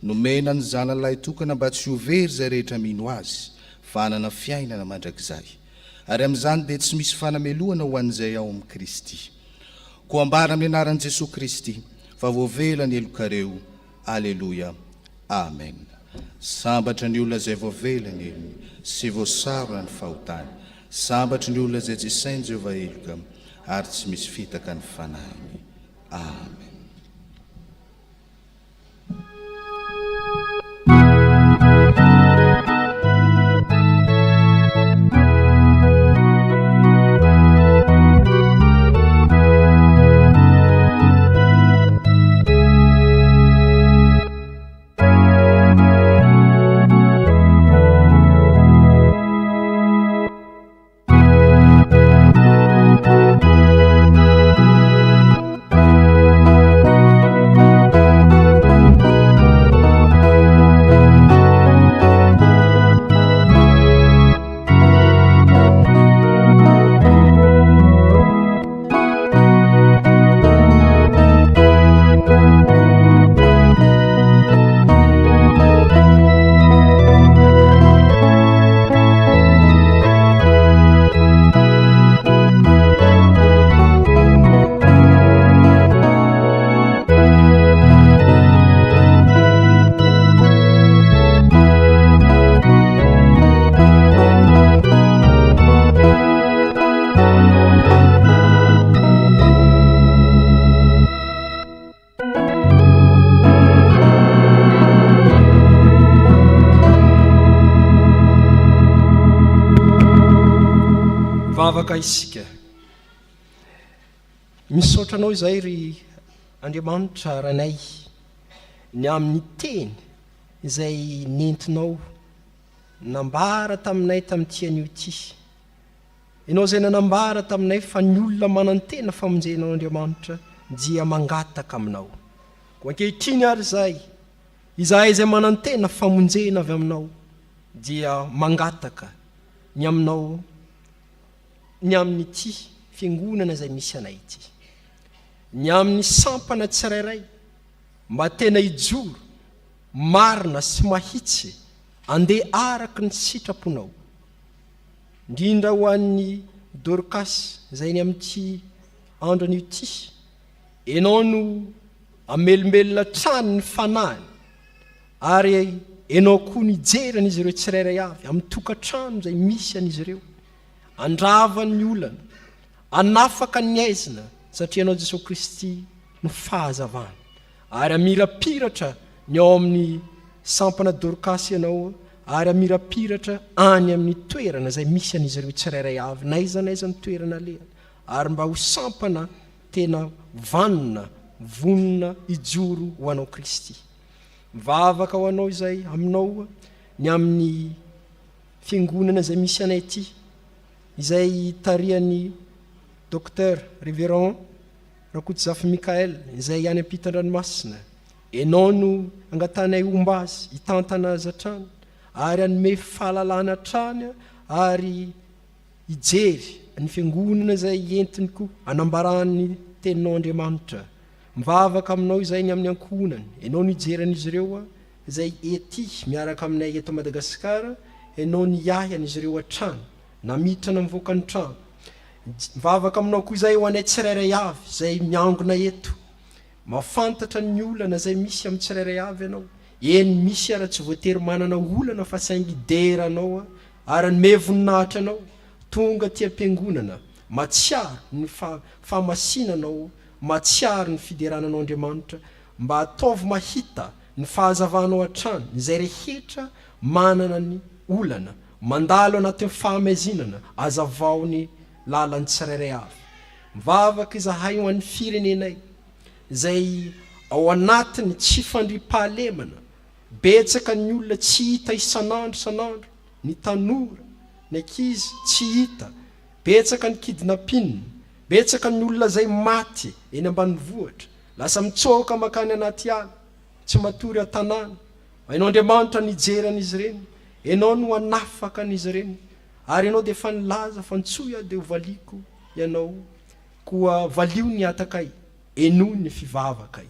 nomena ny zanan'ilay tokana mba tsy ho very izay rehetra mino azy, fa hanana fiainana mandrakizay. Ary amin'izany dia tsy misy fanamelohana ho an'izay ao amin'ny Kristy. Koa ambara amin'ny anaran'i Jesosy Kristy, fa voavela ny elokareo. Aleluia. Amen. Sambatra ny olona izay voavela ny elony, sy voasarona ny fahotany. Sambatra ny olona izay jesainy Jehovah eloka, ary tsy misy fitaka ny fanahiny. Amen. mivavaka isika misaotranao izay ry Andriamanitra ranay ny amin'ny teny izay nentinao nambara taminay tamin'ity ity. Ianao izay nanambara taminay fa ny olona manantena famonjenao Andriamanitra dia mangataka aminao. Ko ankehitriny ary izahay izay manantena famonjena avy aminao dia mangataka ny aminao ny amin'ity fiangonana izay misy anay ity. Ny amin'ny sampana tsirairay mba tena hijoro marina sy mahitsy andeha araky ny sitraponao. Indrindra ho an'ny Dorcas izay ny amin'ity androny ity, ianao no amelombelona trano ny fanahiny ary ianao koa nijerana izy ireo tsirairay avy amin'ny tokantrano izay misy an'izy ireo, andravany olana, anafaka ny aizina satria ianao Jesosy Kristy no fahazavana. Ary amirapiratra ny ao amin'ny sampana Dorcas ianao, ary amirapiratra any amin'ny toerana izay misy an'izy ireo tsirairay avy, naiza ny toerana lehany, ary mba ho sampana tena vanona vonona ijoro ho anao Kristy. Mivavaka ho anao izay aminao ny amin'ny fiangonana izay misy anay ity, izay tarihan'ny Docteur Révérend Rakototsy Mikael izay any ampitan-dranomasina. Ianao no angatanay omba azy hitantana azy hatrany ary anome fahalalana hatrany ary hijery ny fiangonana izay entiny koa anambarany teninao Andriamanitra. Mivavaka aminao izay ny amin'ny ankohonany, ianao no hijeran'izy ireo izay ety miaraka aminay eto Madagasikara, ianao ny yahy an'izy ireo hatrany namitrana mivoaka ny trano. Mivavaka aminao koa izay ho anay tsirairay avy izay miangona eto, mafantatra ny olana izay misy amin'ny tsirairay avy ianao. Eny misy ara tsy voatery manana olana fa saingy deranao ary ny voninahitra anao tonga tia ampiangonana, matsiaro ny famasinanao, matsiaro ny fiderananao Andriamanitra, mba ataovy mahita ny fahazavanao hatrany izay rehetra manana ny olana, mandalo anatin'ny fahamazinana azavao ny lalan'ny tsirairay avy. Mivavaka izahay ho an'ny firenenay izay ao anatiny tsy fandripahalemana, betsaka ny olona tsy hita isanandro, ny tanora, ny ankizy tsy hita, betsaka ny kidnapping, betsaka ny olona izay maty eny ambanivohitra, lasa mitsoka makany anaty ala, tsy matory an-tanàna. Ianao Andriamanitra nijeran'izy ireny, ianao no anafaka an'izy ireny, ary ianao dia efa nilaza fa ntsoa dia ho valiko ianao koa valio ny atakay, enoy ny fivavakay.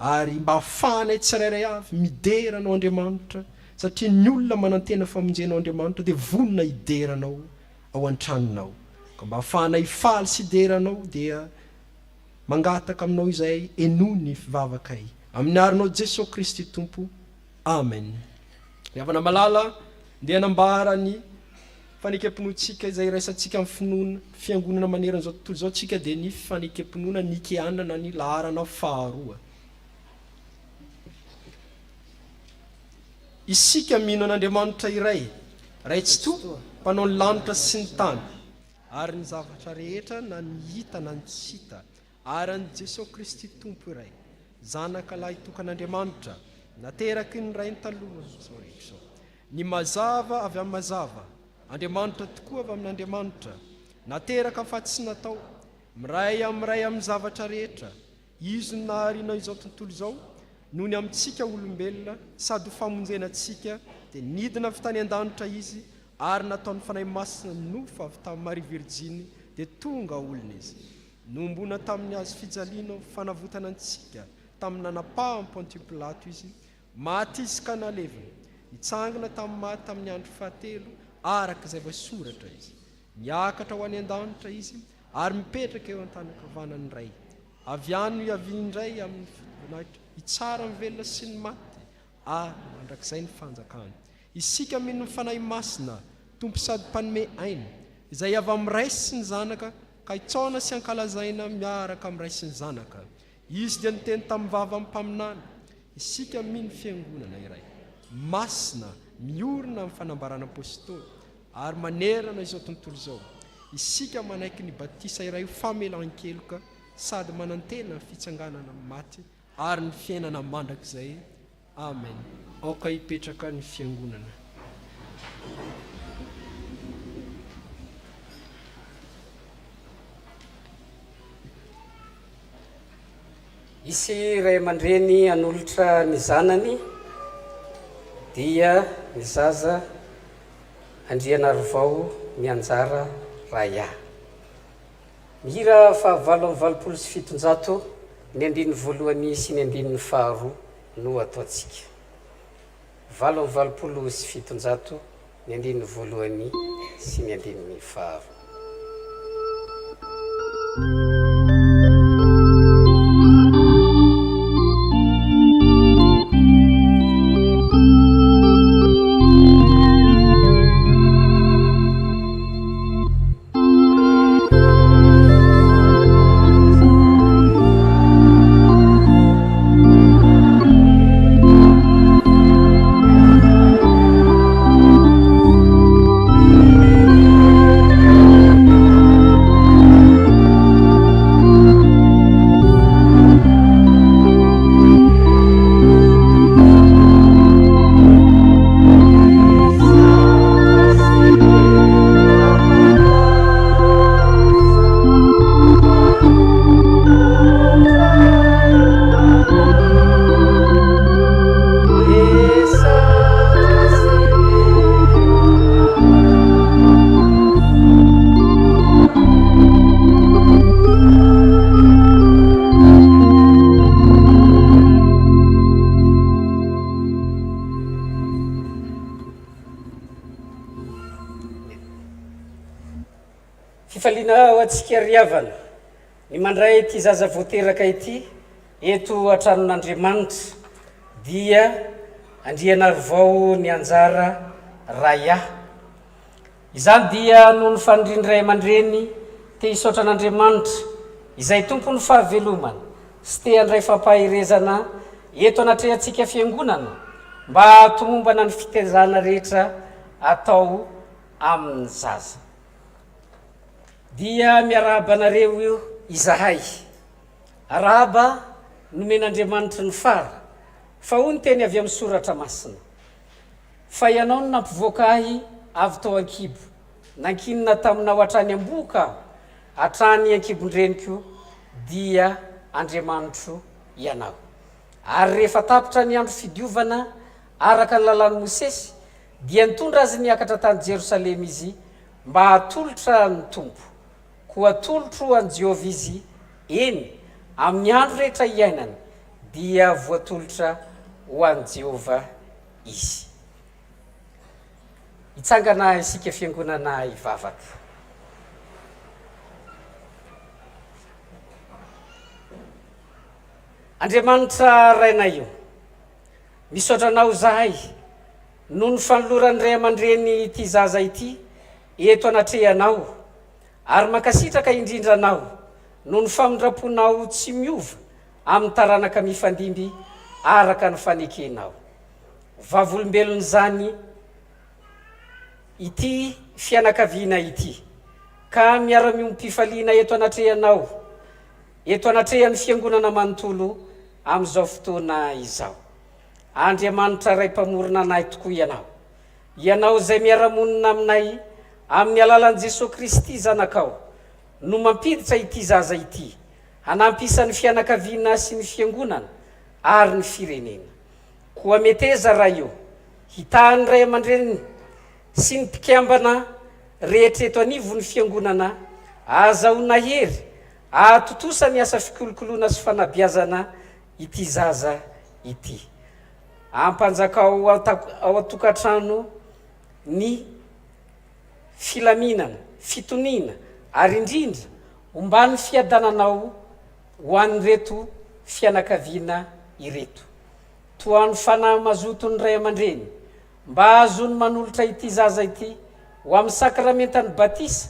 Ary mba afanay tsirairay avy mideranao Andriamanitra, satria ny olona manantena famonjenao Andriamanitra dia vonona hideranao ao an-tranonao. Ka mba afanay faly sy deranao dia mangataka aminao izay enoy ny fivavakay. Amin'ny arinao Jesosy Kristy Tompo. Amen. Riavana malala dia nambara ny fanekam-pinoantsika izay raisantsika amin'ny finoana fiangonana maneran'izao tontolo izao tsika dia ny fanekam-pinoana Nikiana ny laharana faharoa. Isika mino an'Andriamanitra iray tsy toa, mpanao ny lanitra sy ny tany, ary ny zavatra rehetra na ny hita na ny tsy hita, ary an'i Jesosy Kristy Tompo iray, zanaka lahy tokan'Andriamanitra, nateraky ny ray ny taloha ny mazava avy amin'ny mazava, Andriamanitra tokoa avy amin'Andriamanitra, nateraka fa tsy natao, miray amin'ny zavatra rehetra, izy no naharinao izao tontolo izao, noho ny amintsika olombelona sady ho famonjenantsika dia nidina avy tany an-danitra izy, ary nataon'ny fanahy masina nofa avy tamin'ny Maria Virginy dia tonga olona izy. Nombona tamin'ny azo fijaliana fanavotana antsika tamin'ny nanapahany Pontius Pilato izy, maty izy ka nalevina, nitsangana tamin'ny maty tamin'ny andro fahatelo araka izay voasoratra izy, niakatra ho any an-danitra izy ary mipetraka eo an-tany ankavanany iray, avy any hiaviany indray amin'ny voninahitra hitsara mivelona sy ny maty ary mandrakizay ny fanjakany. Isika mino ny fanahy masina tompo sady mpanome aina izay avy amin'ny ray sy ny zanaka ka hitsaona sy ankalazaina miaraka amin'ny ray sy ny zanaka. Izy dia niteny tamin'ny vava amin'ny mpaminany. Isika mino fiangonana iray masina miorina amin'ny fanambarana apôstôly ary manerana izao tontolo izao. isika manaiky ny batisa iray famelan-keloka sady manantena ny fitsanganana maty ary ny fiainana mandrakizay. Amen. Aoka hipetraka ny fiangonana. Isy ray aman-dreny anolotra ny zanany dia ny zaza andrianary vao ny anjara raya. Mihira fa 7,700 ny andininy voalohany sy ny andininy faharoa no ataotsika. 7,700 ny andininy voalohany sy ny andininy faharoa. Fifaliana ho antsika riavana ny mandray ty zaza voateraka ity eto antranon'Andriamanitra dia andrianary vao ny anjara raya. Izany dia noho ny fanindray aman-dreny te hisaotra an'Andriamanitra izay tompony fahavelomana sy te handray fampahirezana eto anatrehantsika fiangonana mba hatomombana ny fitezana rehetra atao amin'ny zaza. Dia miarahaba anareo io izahay. Arahaba nomen'Andriamanitra ny fara fa hoy ny teny avy amin'ny soratra masina. Fa ianao no nampivoaka ahy avy tao an-kibo, nankinina taminao hatrany am-boka hatrany an-kibon-dreniko dia Andriamanitro ianao. Ary rehefa tapitra ny andro fidiovana araka ny lalàn'i Mosesy dia nitondra azy niakatra tany Jerosalema izy mba hatolotra ny tompo. Koa tolotro an Jehova izy eny amin'ny andro rehetra iainany dia voatolotra ho an Jehova izy. Hitsangana isika fiangonana ivavaka. Andriamanitra rainay io, misaotra anao zahay noho ny fanoloran'ny ray aman-dreny ity zaza ity eto anatrehanao, ary makasitraka indrindra anao noho ny famindraponao tsy miova amin'ny taranaka mifandimby araka ny fanekenao. Vavolombelony zany ity fianakaviana ity ka miara-miompifaliana eto anatrehanao, eto anatrehan'ny fiangonana manontolo amin'izao fotoana izao. Andriamanitra ray mpamorona anay tokoa ianao, ianao zay miara-monina aminay amin'ny alalan'i Jesosy Kristy zanakao no mampiditra ity zaza ity hanampisan'ny fianakaviana sy ny fiangonana ary ny firenena. Koa meteza raha io hitahan'ny ray aman-dreniny sy ny mpikambana rehetra eto anivon'ny fiangonana azahoana hery ahatotosa ny asa fikolokoloana sy fanabeazana ity zaza ity. Ampanjakao ao atokantrano ny filaminana, fitoniana ary indrindra ombany fiadananao ho an'ireto fianakaviana ireto. Toa ny fanahy mazoto ny ray aman-dreny mba azony manolotra ity zaza ity ho amin'ny sakramentany batisa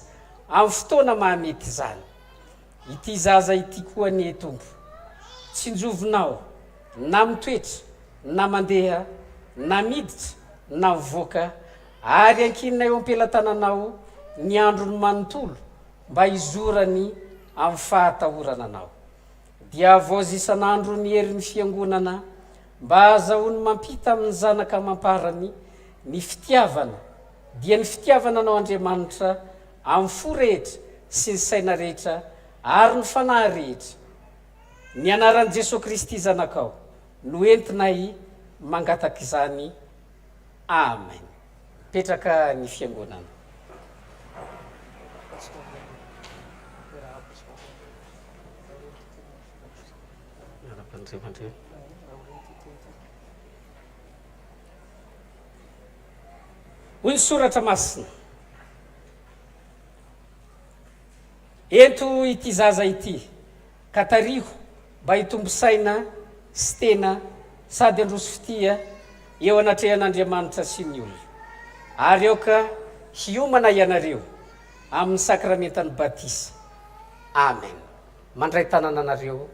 amin'ny fotoana mahamety zany. Ity zaza ity koa ny tompo, tsy njovinao na mitoetra na mandeha na miditra na mivoaka, ary ankinina eo am-pelatananao ny andro ny manontolo mba izorany amin'ny fahatahorana anao dia voazisan'andro ny hery ny fiangonana mba azahoany mampita amin'ny zanaka mamparany ny fitiavana dia ny fitiavana anao Andriamanitra amin'ny fo rehetra sy ny saina rehetra ary ny fanahy rehetra ny anaran'i Jesosy Kristy zanakao no entinay mangataka izany. Amen. Petraka ny fiangonana. Hoy ny soratra masina, ento ity zaza ity ka tariho mba hitombo saina sy tena sady androso fitia eo anatrehan'Andriamanitra sy ny olona, ary eo ka hiomana ianareo amin'ny sakramentany batisa. Amen. Mandray tanana anareo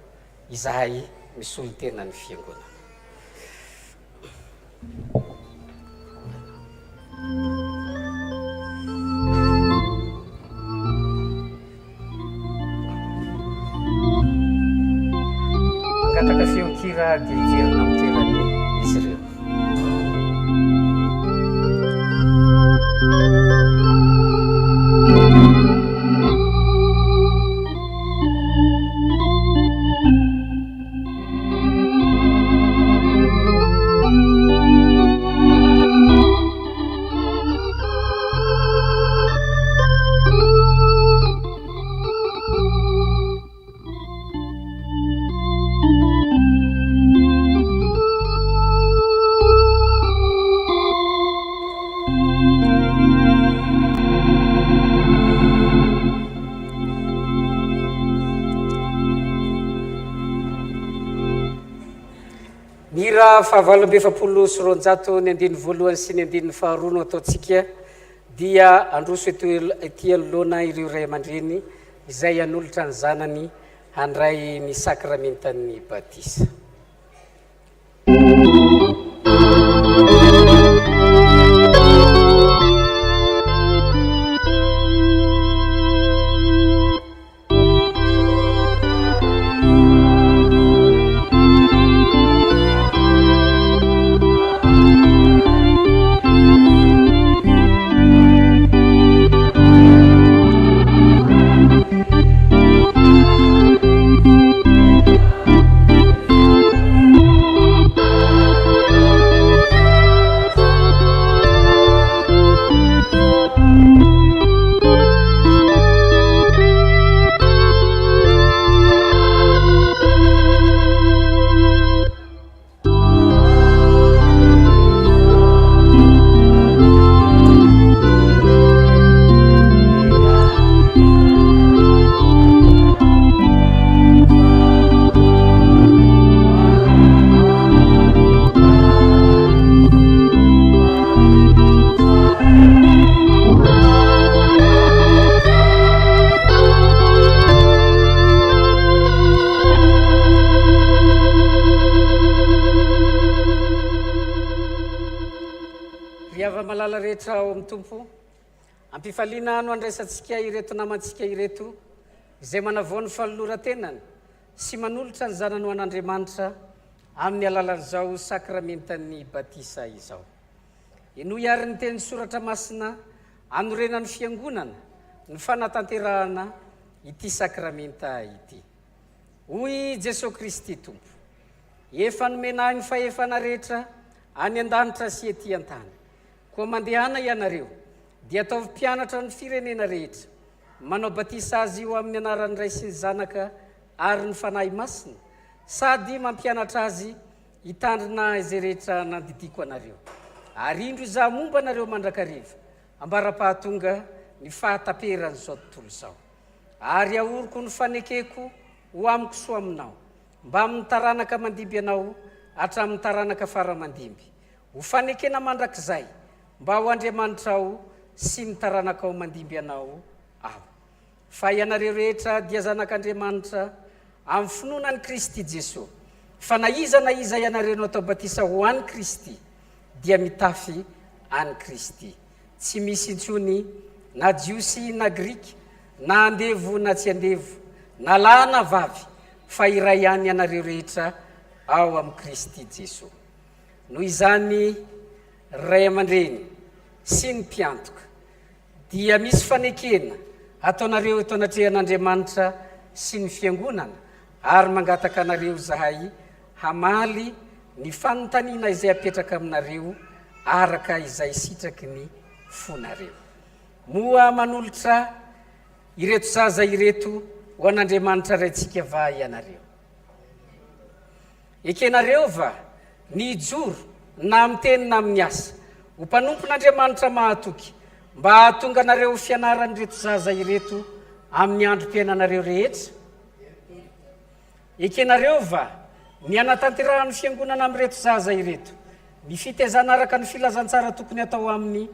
izahay misolo tena ny fiangonana. Angataka feonkira dia hiverina amin'ny toerany izy ireo. Mira fahavalo ambefapolo sy roanjato ny andiny voalohany sy ny andiny faharoa no ataontsika dia androso ety anoloana ireo ray aman-dreny izay hanolotra ny zanany handray ny sakramentan'ny batisa. Malala rehetra ao amin'ny tompo, ampifaliana no andraisantsika ireto namantsika ireto izay manavoa ny fanoloran-tenany sy manolotra ny zanany ho an'Andriamanitra amin'ny alalan'izao sakramentan'ny batisa izao. Ino iary ny teny soratra masina anorenan'ny fiangonana ny fanatanterahana ity sakramenta ity. Hoy Jesosy Kristy tompo, efa nomenahy ny fahefana rehetra any an-danitra sy ety an-tany. Koa mandehana ianareo dia ataovy mpianatra ny firenena rehetra, manao batisa azy io amin'ny anaran'ny Ray sy ny Zanaka ary ny fanahy masina, sady mampianatra azy hitandrina izay rehetra nandidiko anareo. Ary indro izaho momba anareo mandrakariva ambara-pahatonga ny fahataperan'izao tontolo izao. Ary ahoroko ny fanekeko ho amiko soa aminao, mba amin'ny taranaka mandimby anao hatramin'ny taranaka faramandimby. Ho fanekena mandrakizay mba ho Andriamanitra ao sy ny taranaka ao mandimby anao aho. Fa ianareo rehetra dia zanak'Andriamanitra amin'ny finoanan'i Kristy Jesosy. Fa na iza ianareo no atao batisa ho an'i Kristy dia mitafy an'i Kristy. Tsy misy intsony na jiosy na grika na andevo na tsy andevo na lahy na vavy fa iray ihany ianareo rehetra ao amin'ny Kristy Jesosy. Noho izany ray aman-dreny sy ny mpiantoka dia misy fanekena ataonareo eto anatrehan'Andriamanitra sy ny fiangonana ary mangataka anareo zahay hamaly ny fanontaniana izay apetraka aminareo araka izay sitraky ny fonareo. Moa manolotra ireto zaza ireto ho an'Andriamanitra raintsika va ianareo. Ekenareo va ny joro na amin'ny teny na amin'ny asa ho mpanompon'Andriamanitra mahatoky mba hahatonga anareo fianaran'ireto zaza ireto amin'ny androm-piainanareo rehetra. Ekenareo va ny anatanterahany fiangonana amin'ireto zaza ireto ny fitezana araka ny filazantsara tokony atao aminy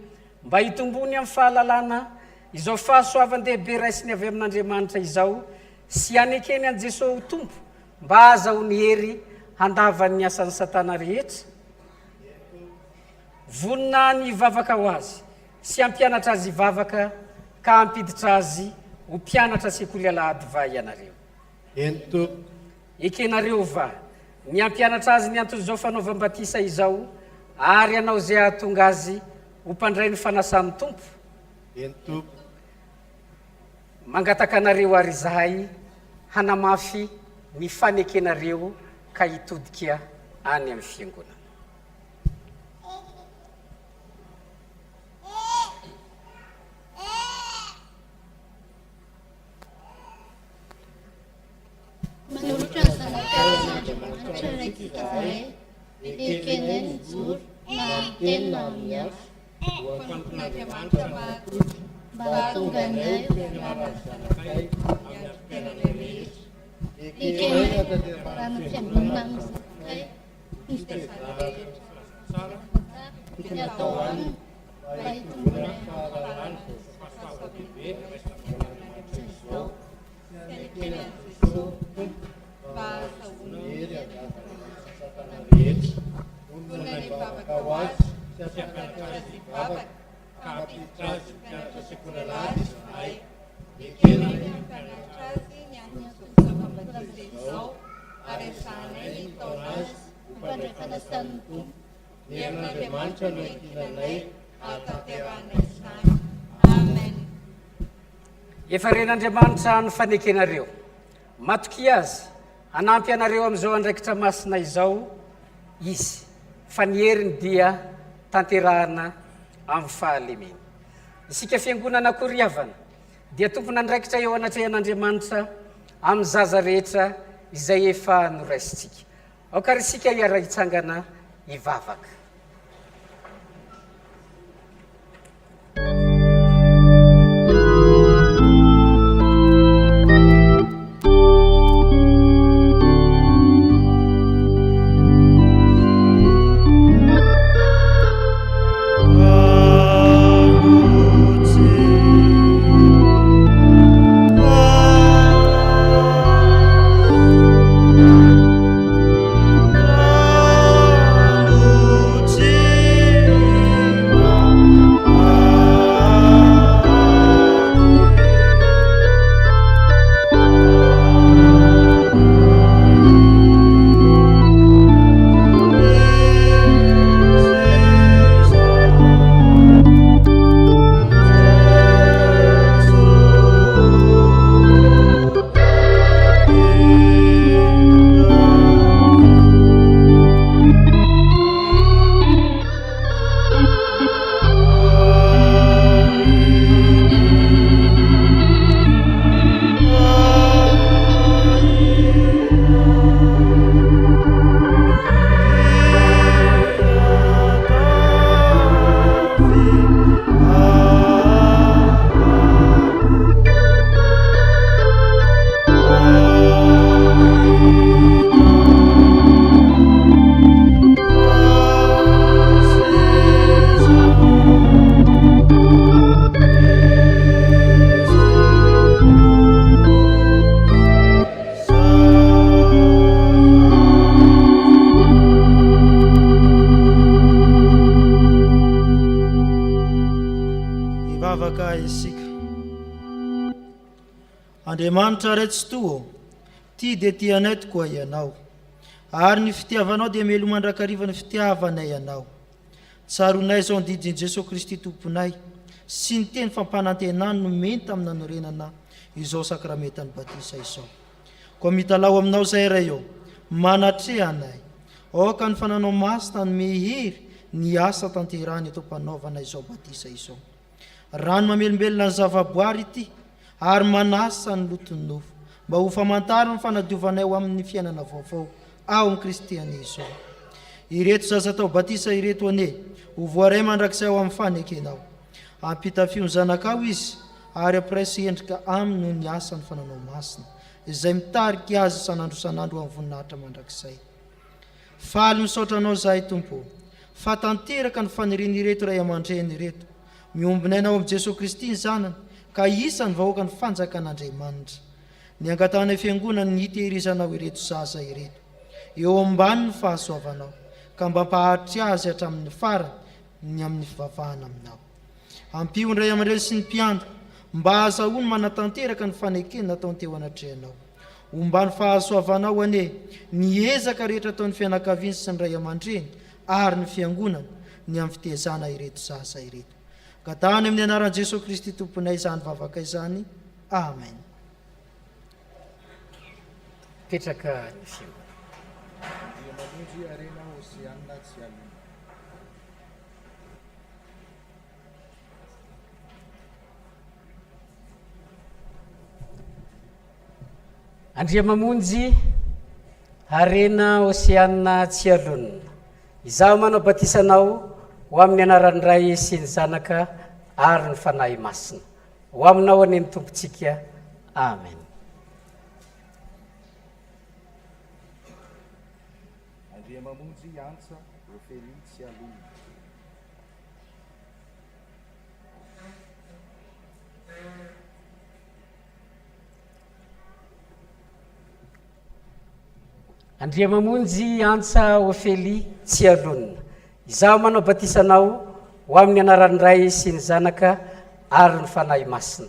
mba hitombony amin'ny fahalalana izao fahasoavan-dehibe raisiny avy amin'Andriamanitra izao sy anekeny an' Jesosy ho tompo mba azahoany hery handavan'ny asan'ny Satana rehetra. Vonina ny vavaka ho azy sy ampianatra azy vavaka ka ampiditra azy ho mpianatra sekoly alahady va ianareo. Ekenareo va ny ampianatra azy ny antony izao fanaovam-batisa izao ary anao zay ahatonga azy ho mpandray ny fanasan'ny tompo. Mangataka anareo ary zahay hanamafy ny fanekenareo ka hitodika any amin'ny fiangonana. Manolotra ny zanak'Andriamanitra raiky zahay ekeny ny joro na amin'ny teny na amin'ny asa ho antompon'Andriamanitra mahatoky mba hahatonga anay fianaran'ny zanakay amin'ny androm-piainana rehetra. Ekeny raha ny fiangonana amin'ny zanakay ny fitezana rehetra tsara tokony atao aminy mba hitombona fahalalana fahasoava-dehibe raisiny izao sy anekeny an' Jesosy mba ahasahoany hery handavan'ny Satana rehetra. Vonina ny vavaka ho azy sy ampianatra azy vavaka ka ampiditra azy mpianatra sekoly alahady zahay. Ekena ny ampianatra azy ny antony zava-batisa izao ary ezahanay ny taona azy ho mpandray fanasan'ny tompo. Ny amin'Andriamanitra no ikinanay ahatanteranay izany. Amen. Efa ren'Andriamanitra ny fanekenareo matoky azy hanampy anareo amin'izao andraikitra masina izao izy fa ny heriny dia tanterahana amin'ny fahalemeny. Isika fiangonana koriavana dia tompona andraikitra eo anatrehan'Andriamanitra amin'ny zaza rehetra izay efa noraisitsika. Aokary isika hiara-hitsangana hivavaka. andriamanitra raitsy to ty dia tianay tokoa ianao ary ny fitiavanao dia melo mandrakariva ny fitiavanay ianao tsaronay zao andidiny Jesosy Kristy tomponay sy ny teny fampanantenany no meny tamin'ny nanorenana izao sakramentany batisa izao koa mitalao aminao zay ray eo manatrehanay aoka ny fananao masina ny mehery ny asa tanterany atao mpanaovana izao batisa izao rano mamelombelona ny zavaboary ity ary manasa ny lotony nofo mba ho famantara ny fanadiovanay ho amin'ny fiainana vaovao ao amin'ny kristiany izao ireto zaza tao batisa ireto ane ho voaray mandrakizay ao amin'ny fanekenao ampitafio ny zanakao izy ary ampiraisy endrika aminy no ny asa ny fananao masina izay mitarika azy sanandro amin'ny voninahitra mandrakizay faly misaotranao zahay tompo fa tanteraka ny faniriany ireto ray aman-dreny ireto miombinainao amin'ny Jesosy Kristy ny zanany ka isany vahoaka ny fanjakan'Andriamanitra ny angatana fiangonana ny hitehirizanao ireto zaza ireto eo ambany ny fahasoavanao ka mba mpaharitry azy hatramin'ny farany ny amin'ny fivavahana aminao ampio ny ray aman-dreny sy ny mpiandro mba azahoany manatanteraka ny fanekeny nataony teo anatrehanao omba ny fahasoavanao ane ny ezaka rehetra ataon'ny fianakaviany sy ny ray aman-dreny ary ny fiangonana ny amin'ny fitezana ireto zaza ireto ka tany amin'ny anaran'i Jesosy Kristy tomponay izany vavaka izany amen. Petraka ny fiangonana. Andriamamonjy arena Osiana tsy alonina izaho manao batisanao ho amin'ny anaran'ny Ray sy ny Zanaka ary ny fanahy masina ho aminao any ny tompontsika amen. Andriamamonjy antsa Ofely tsy alonina. Andriamamonjy antsa Ofely tsy alonina izaho manao batisanao ho amin'ny anaran'ny Ray sy ny Zanaka ary ny fanahy masina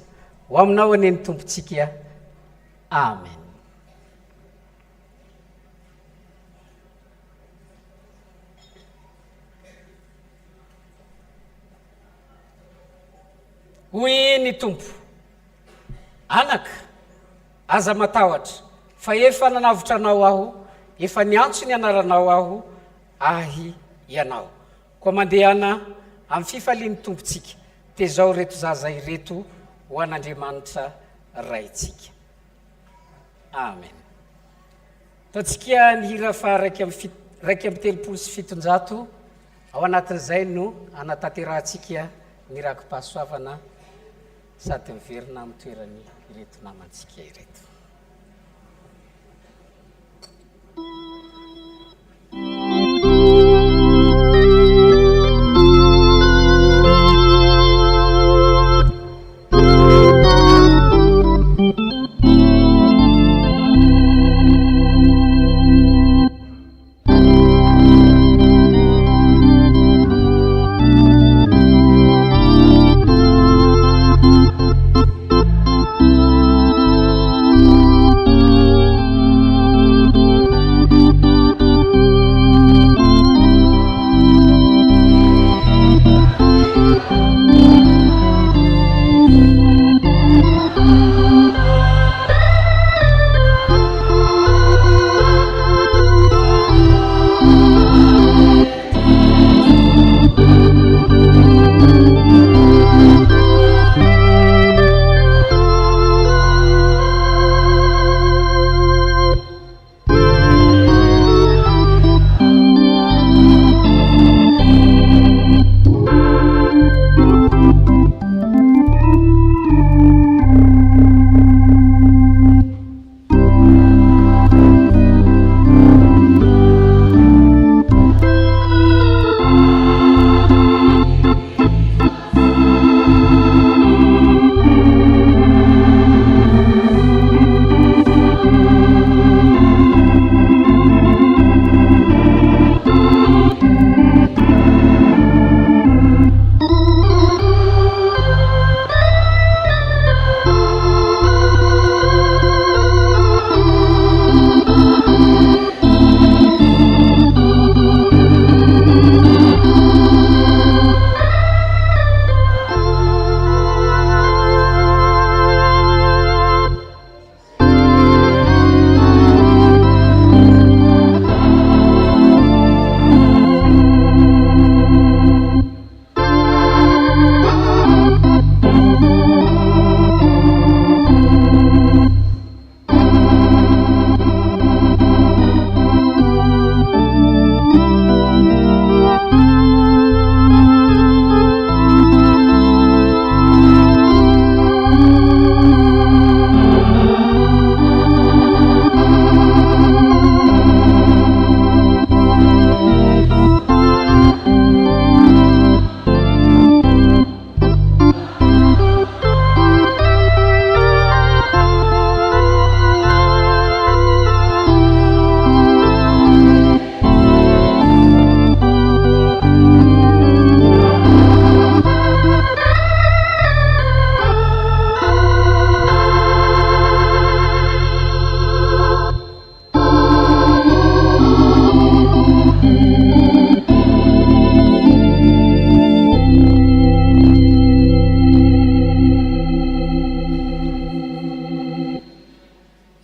ho aminao any ny tompontsika amen. Hoy ny tompo anaka aza matahotra fa efa nanavotra anao aho efa niantso ny anaranao aho ahy ianao koa mandehana amin'ny fifalian'ny tompontsika tezao reto zaza ireto ho an'Andriamanitra raitsika amen. Taontsika ny hira fa raiky amby telopolo sy fitonjato ao anatin'izay no anatanterantsika ny rakom-pahasoavana sady miverina amin'ny toerany ireto namantsika ireto.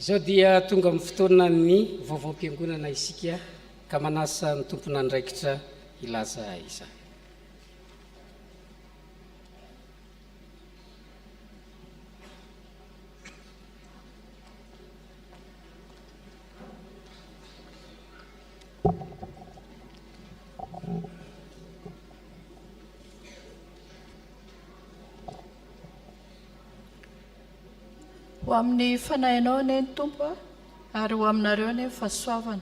izao dia tonga amin'ny fotoana ny vaovaom-piangonana isika ka manasa ny tompona andraikitra ilaza izany. ho amin'ny fanahinao ane ny tompo ary ho aminareo ane ny fahasoavana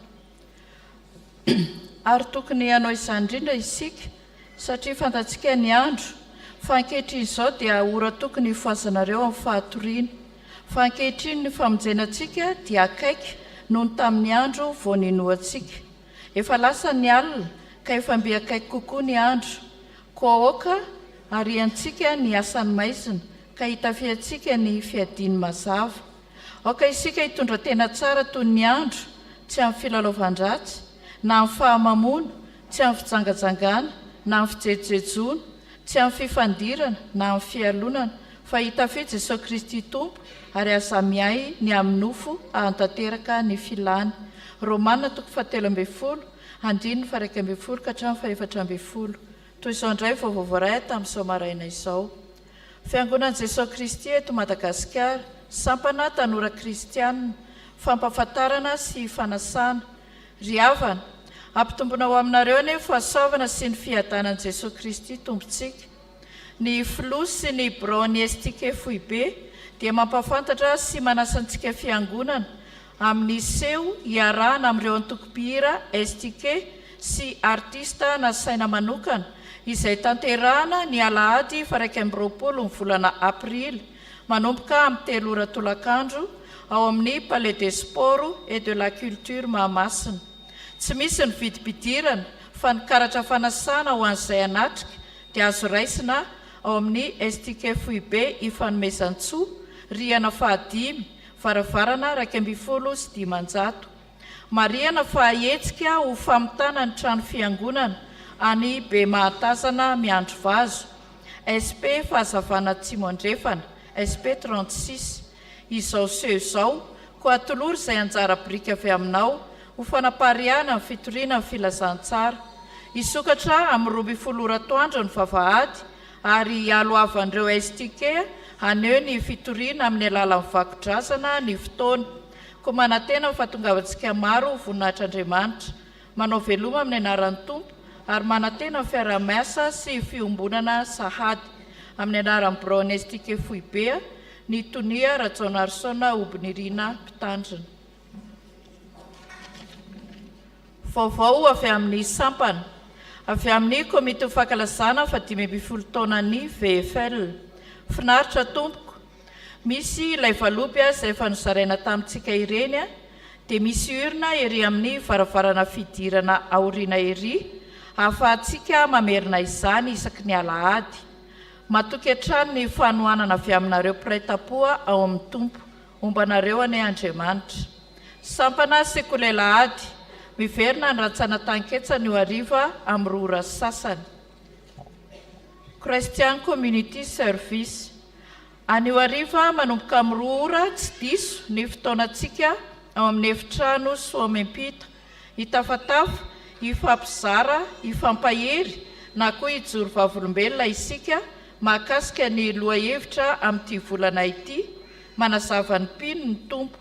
ary tokony ianao izany indrindra isika satria fantatsika ny andro fa ankehitriny izao dia ora tokony hifoazanareo amin'ny fahatoriana fa ankehitriny ny famonjenantsika dia akaiky noho ny tamin'ny andro vao ninoantsika efa lasa ny alina ka efa mbe akaiky kokoa ny andro ko aoka ary antsika ny asany maizina ka hitafiantsika ny fiadiny mazava aoka isika hitondra tena tsara toy ny andro tsy amin'ny filalaovan-dratsy na amin'ny fahamamona tsy amin'ny fijangajangana na amin'ny fijejojejoana tsy amin'ny fifandirana na amin'ny fialonana fa hitafia Jesosy Kristy tompo ary aza miay ny amin'ny nofo ahantanteraka ny filany. Romanina 7:1 andininy 1:1 ka hatramin'ny 4:1 toy izao indray vaovao tamin'izao maraina izao. Fiangonan'i Jesosy Kristy eto Madagasikara, sampana tanora kristianina, fampahafantarana sy fanasana, ry havana, ampitombona ho aminareo ny fahasoavana sy ny fiadanan'i Jesosy Kristy tompontsika. Ny filoha sy ny braony estike foibe dia mampafantatra sy manasantsika fiangonana amin'ny seho iarahana amin'ireo antoko-pihira estike sy artista na saina manokana izay tanterahana ny alahady 20 ny volana aprily manomboka amin'ny 3 ora tolakandro ao amin'ny Palais des Sports et de la Culture Mahamasina. Tsy misy ny vidim-pidirana fa ny karatra fanasana ho an'izay anatrika dia azo raisina ao amin'ny estike foibe ifanomezan-tsoa rihana 5 varavarana 115 mariana fa ahetsika ho famitana ny trano fiangonana any be mahatazana miandro vazo SP fahazavana Tsimondrefana SP 36 izao seho izao ko atolory izay anjara brika avy aminao ho fanapariana ny fitoriana ny filazantsara isokatra amin'ny 12 ora atoandro ny vavahady ary aloavan'ireo estike aneo ny fitoriana amin'ny alalan'ny vakodrazana ny fotoana ko manantena fahatongavantsika maro voninahitr'Andriamanitra manao veloma amin'ny anaran'ny tompo ary manantena fiara-miasa sy fiombonana sahady amin'ny anaran'ny braony estike foibe ny tonia Rajaonarisona Obinirina Mpitandrina. Vaovao avy amin'ny sampana avy amin'ny komite fankalazana 5 taona ny VFL. Finaritra tompoko misy ilay valopy izay efa nozaraina tamintsika ireny dia misy urina ery amin'ny varavarana fidirana aoriana ery ahafahantsika mamerina izany isaky ny alahady. Matoky hatrany ny fanohanana avy aminareo mpiray-tam-po ao amin'ny tompo ombanareo ane Andriamanitra. Sampana sekoly alahady miverina ny rantsana tanketsany ho ariva amin'ny ora sasany. Christian Community Service anio ariva manomboka amin'ny 2 ora tsy diso ny fotoanantsika ao amin'ny efitrano Soamempita hitafatafa hifampizara hifampahery na koa hijoro vavolombelona isika mahakasika ny loha hevitra amin'ity volana ity manazava ny mpino ny tompo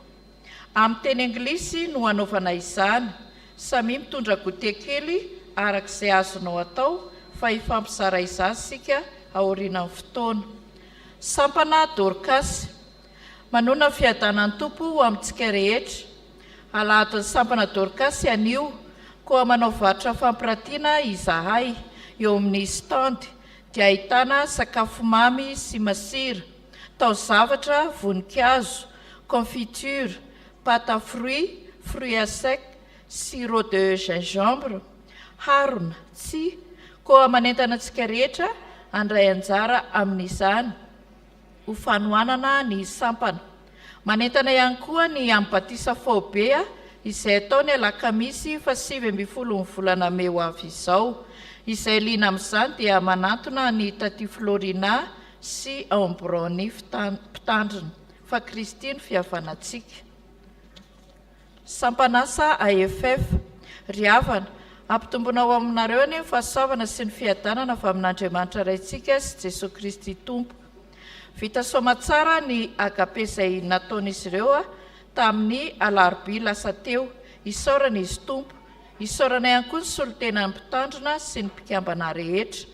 amin'ny teny anglisy no hanaovana izany samy mitondra gote kely arak'izay azonao atao fa hifampizara izany sika aorianan'ny fotoana. Sampana Dorcas manona fiadanan'ny tompo ho amintsika rehetra. Alahadin'ny sampana Dorcas anio koa manao varotra fampiratiana izahay eo amin'ny stand dia ahitana sakafo mamy sy masira, taozavatra, voninkazo, confiture, pâte à fruits, fruits à sec, sirop de gingembre, harona, tsia koa manentana antsika rehetra andray anjara amin'izany ho fanohanana ny sampana. Manentana ihany koa ny ambatisa faobea izay ataony alakamisy 7 ny volana May ho avy izao izay liana amin'izany dia manantona ny Tati Florina sy ao amin'ny braony Mpitandrina fa Kristiny fihavanantsika. sampanasa AFF ry havana ampitombona ao aminareo ny fahasoavana sy ny fiadanana avy amin'Andriamanitra raintsika sy Jesosy Kristy tompo. Vita soa tsara ny agape izay nataon'izy ireo tamin'ny alarobia lasa teo, isaorana izy tompo, isaorana ihany koa ny solotena mpitandrina sy ny mpikambana rehetra.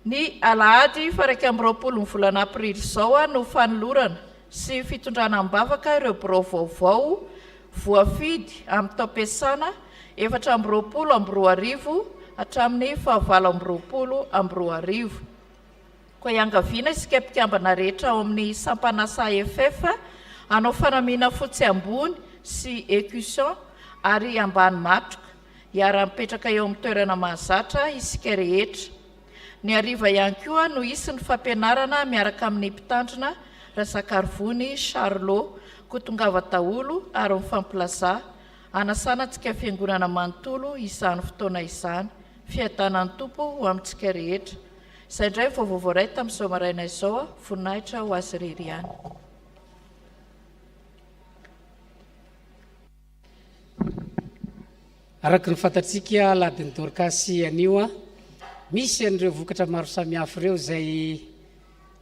Ny alahady faraika amby 20 ny volana aprily izao no fanolorana sy fitondrana am-bavaka ireo birao vaovao voafidy amin'ny taom-piasana 420 hatramin'ny 920. Koa iangaviana isika mpikambana rehetra ao amin'ny sampanasa AFF hanao fanamiana fotsy ambony sy écusson ary ambany matroka hiara-mipetraka eo amin'ny toerana mahazatra isika rehetra. Ny hariva ihany koa no isy ny fampianarana miaraka amin'ny mpitandrina Rasakarivony Charlot kotongava daholo ary mifampilaza anasanantsika fiangonana manontolo izany fotoana izany. Fiadanan'ny tompo ho amintsika rehetra. Izay indray vaovao iray tamin'izao maraina izao voninahitra ho azy irery ihany. Araka ny fantatsika ladin'ny Dorcasy anio misy an'ireo vokatra maro samihafa ireo izay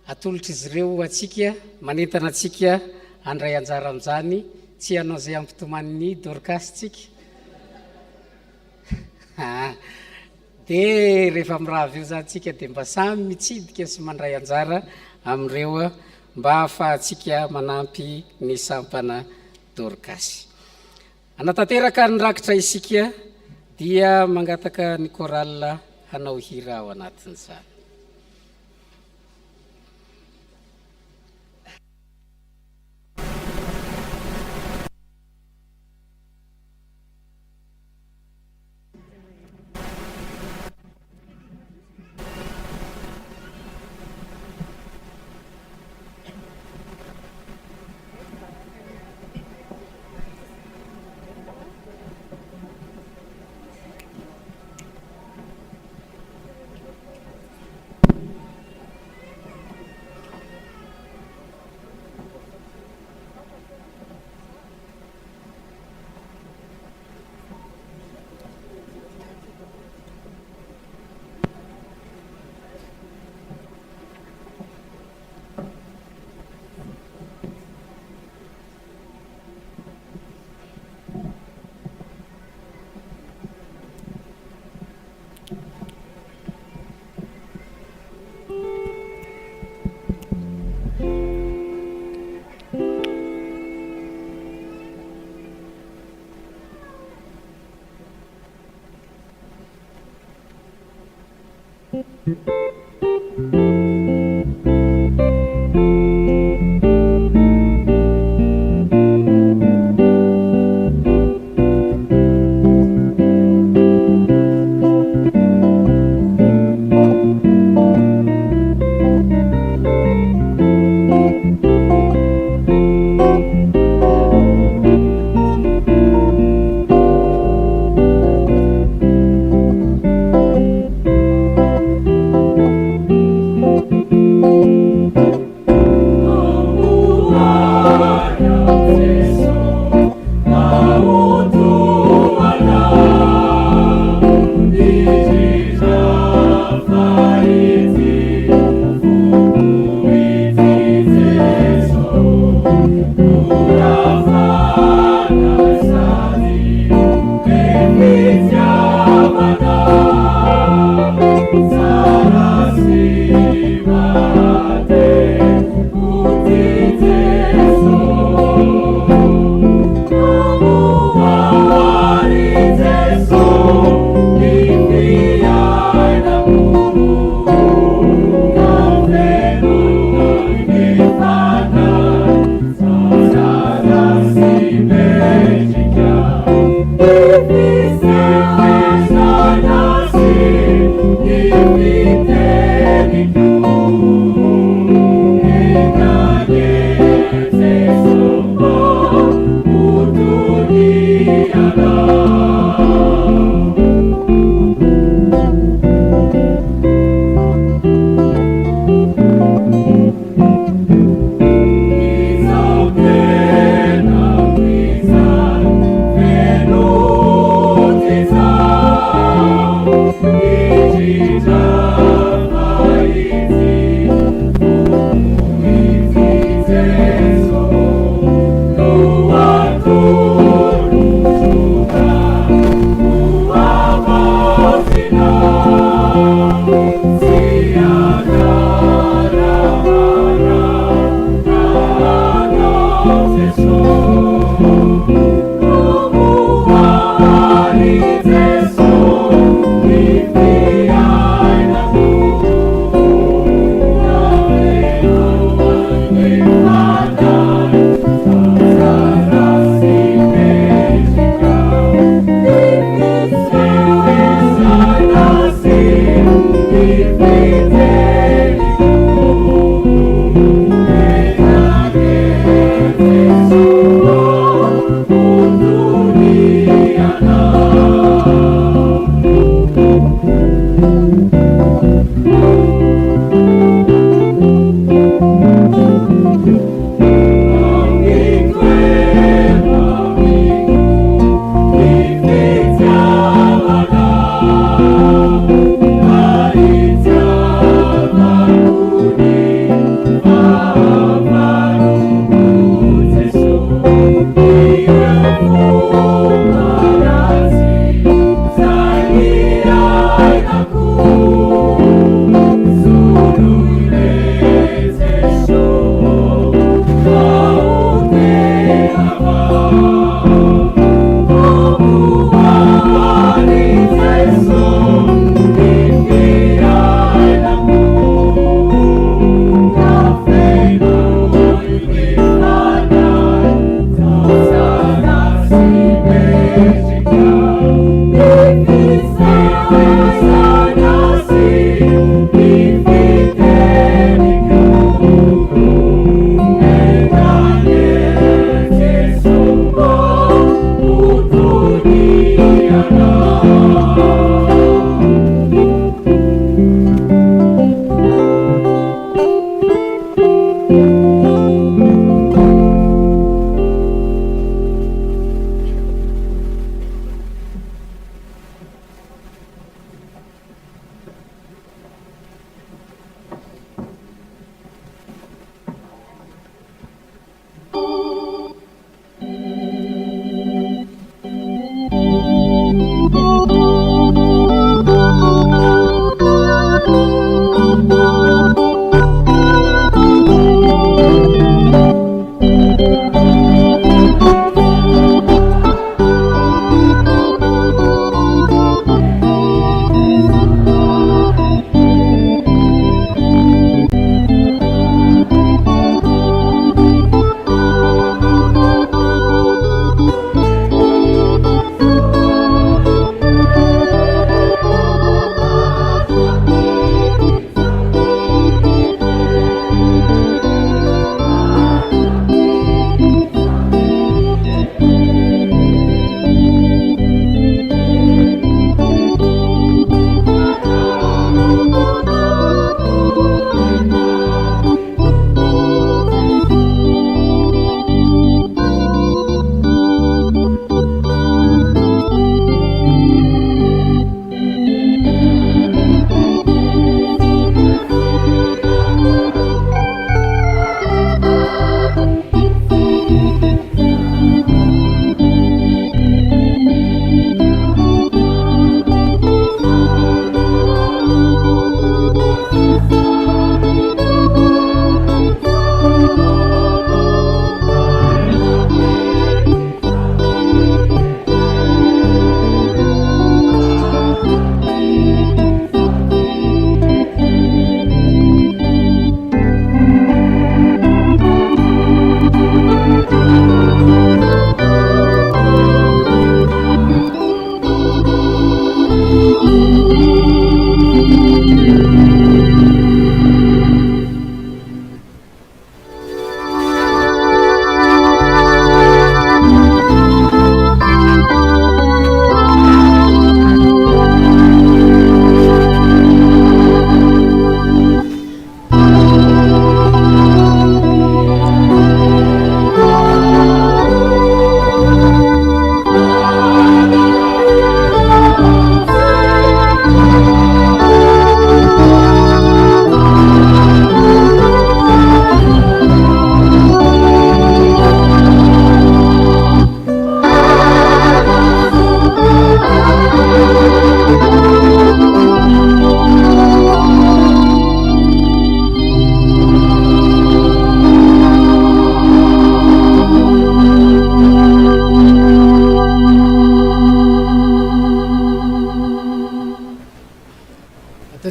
atolotra izy ireo atsika manentana atsika andray anjara amin'izany. Tsy hanao izay ampitomany Dorcasy tsika. Dia rehefa miraha avy eo zany tsika dia mba samy mitsidika sy mandray anjara amin'ireo mba ahafahantsika manampy ny sampana Dorcasy. Anatanteraka ny rakitra isika dia mangataka ny chorale hanao hira ao anatin'izany.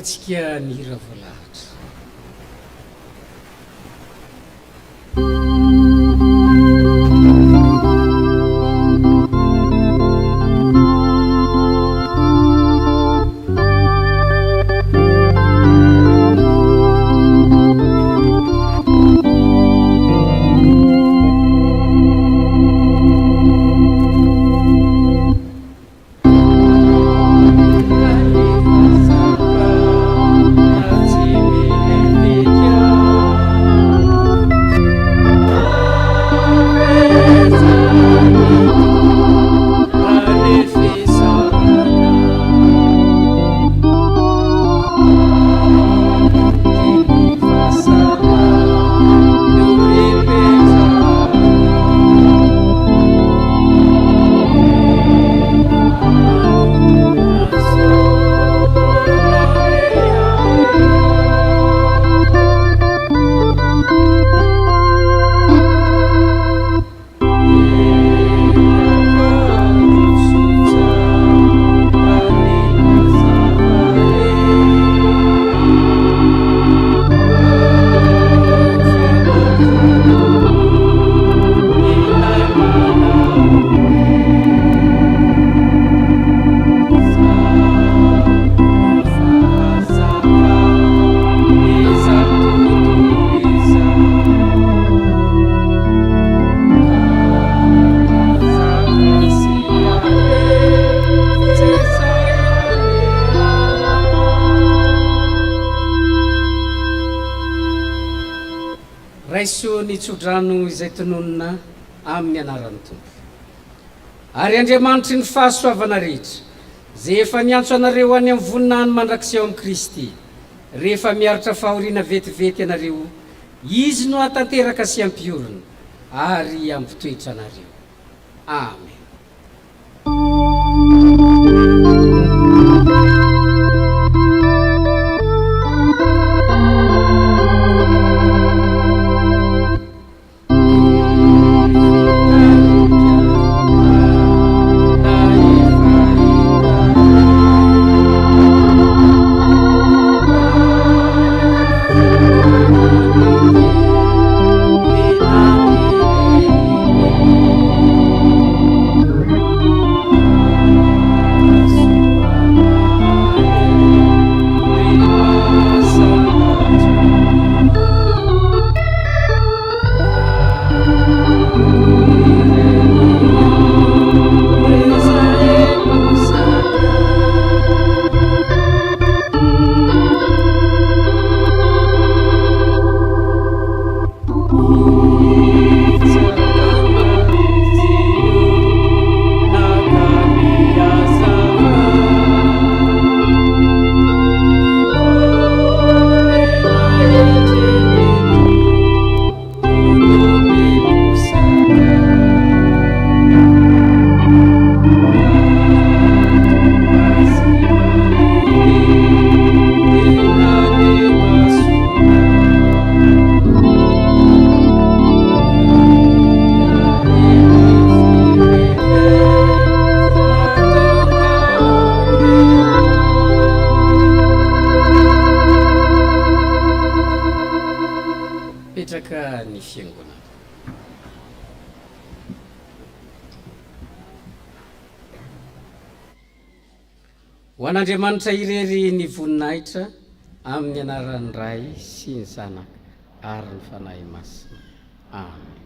atsika ny hira voalahatra. raiso nitsodrano izay tononona amin'ny anaran'ny tompo ary Andriamanitry ny fahasoavana rehetra zay efa niantso anareo any amin'ny voninahiny mandrakizay ao amin'ny Kristy rehefa miaritra fahoriana vetivety anareo izy no hatanteraka sy ampiorina ary ampitoetra anareo. Amen. Ho an'Andriamanitra irery ny voninahitra amin'ny anaran'ny Ray sy ny Zanaka ary ny fanahy masina. Amen.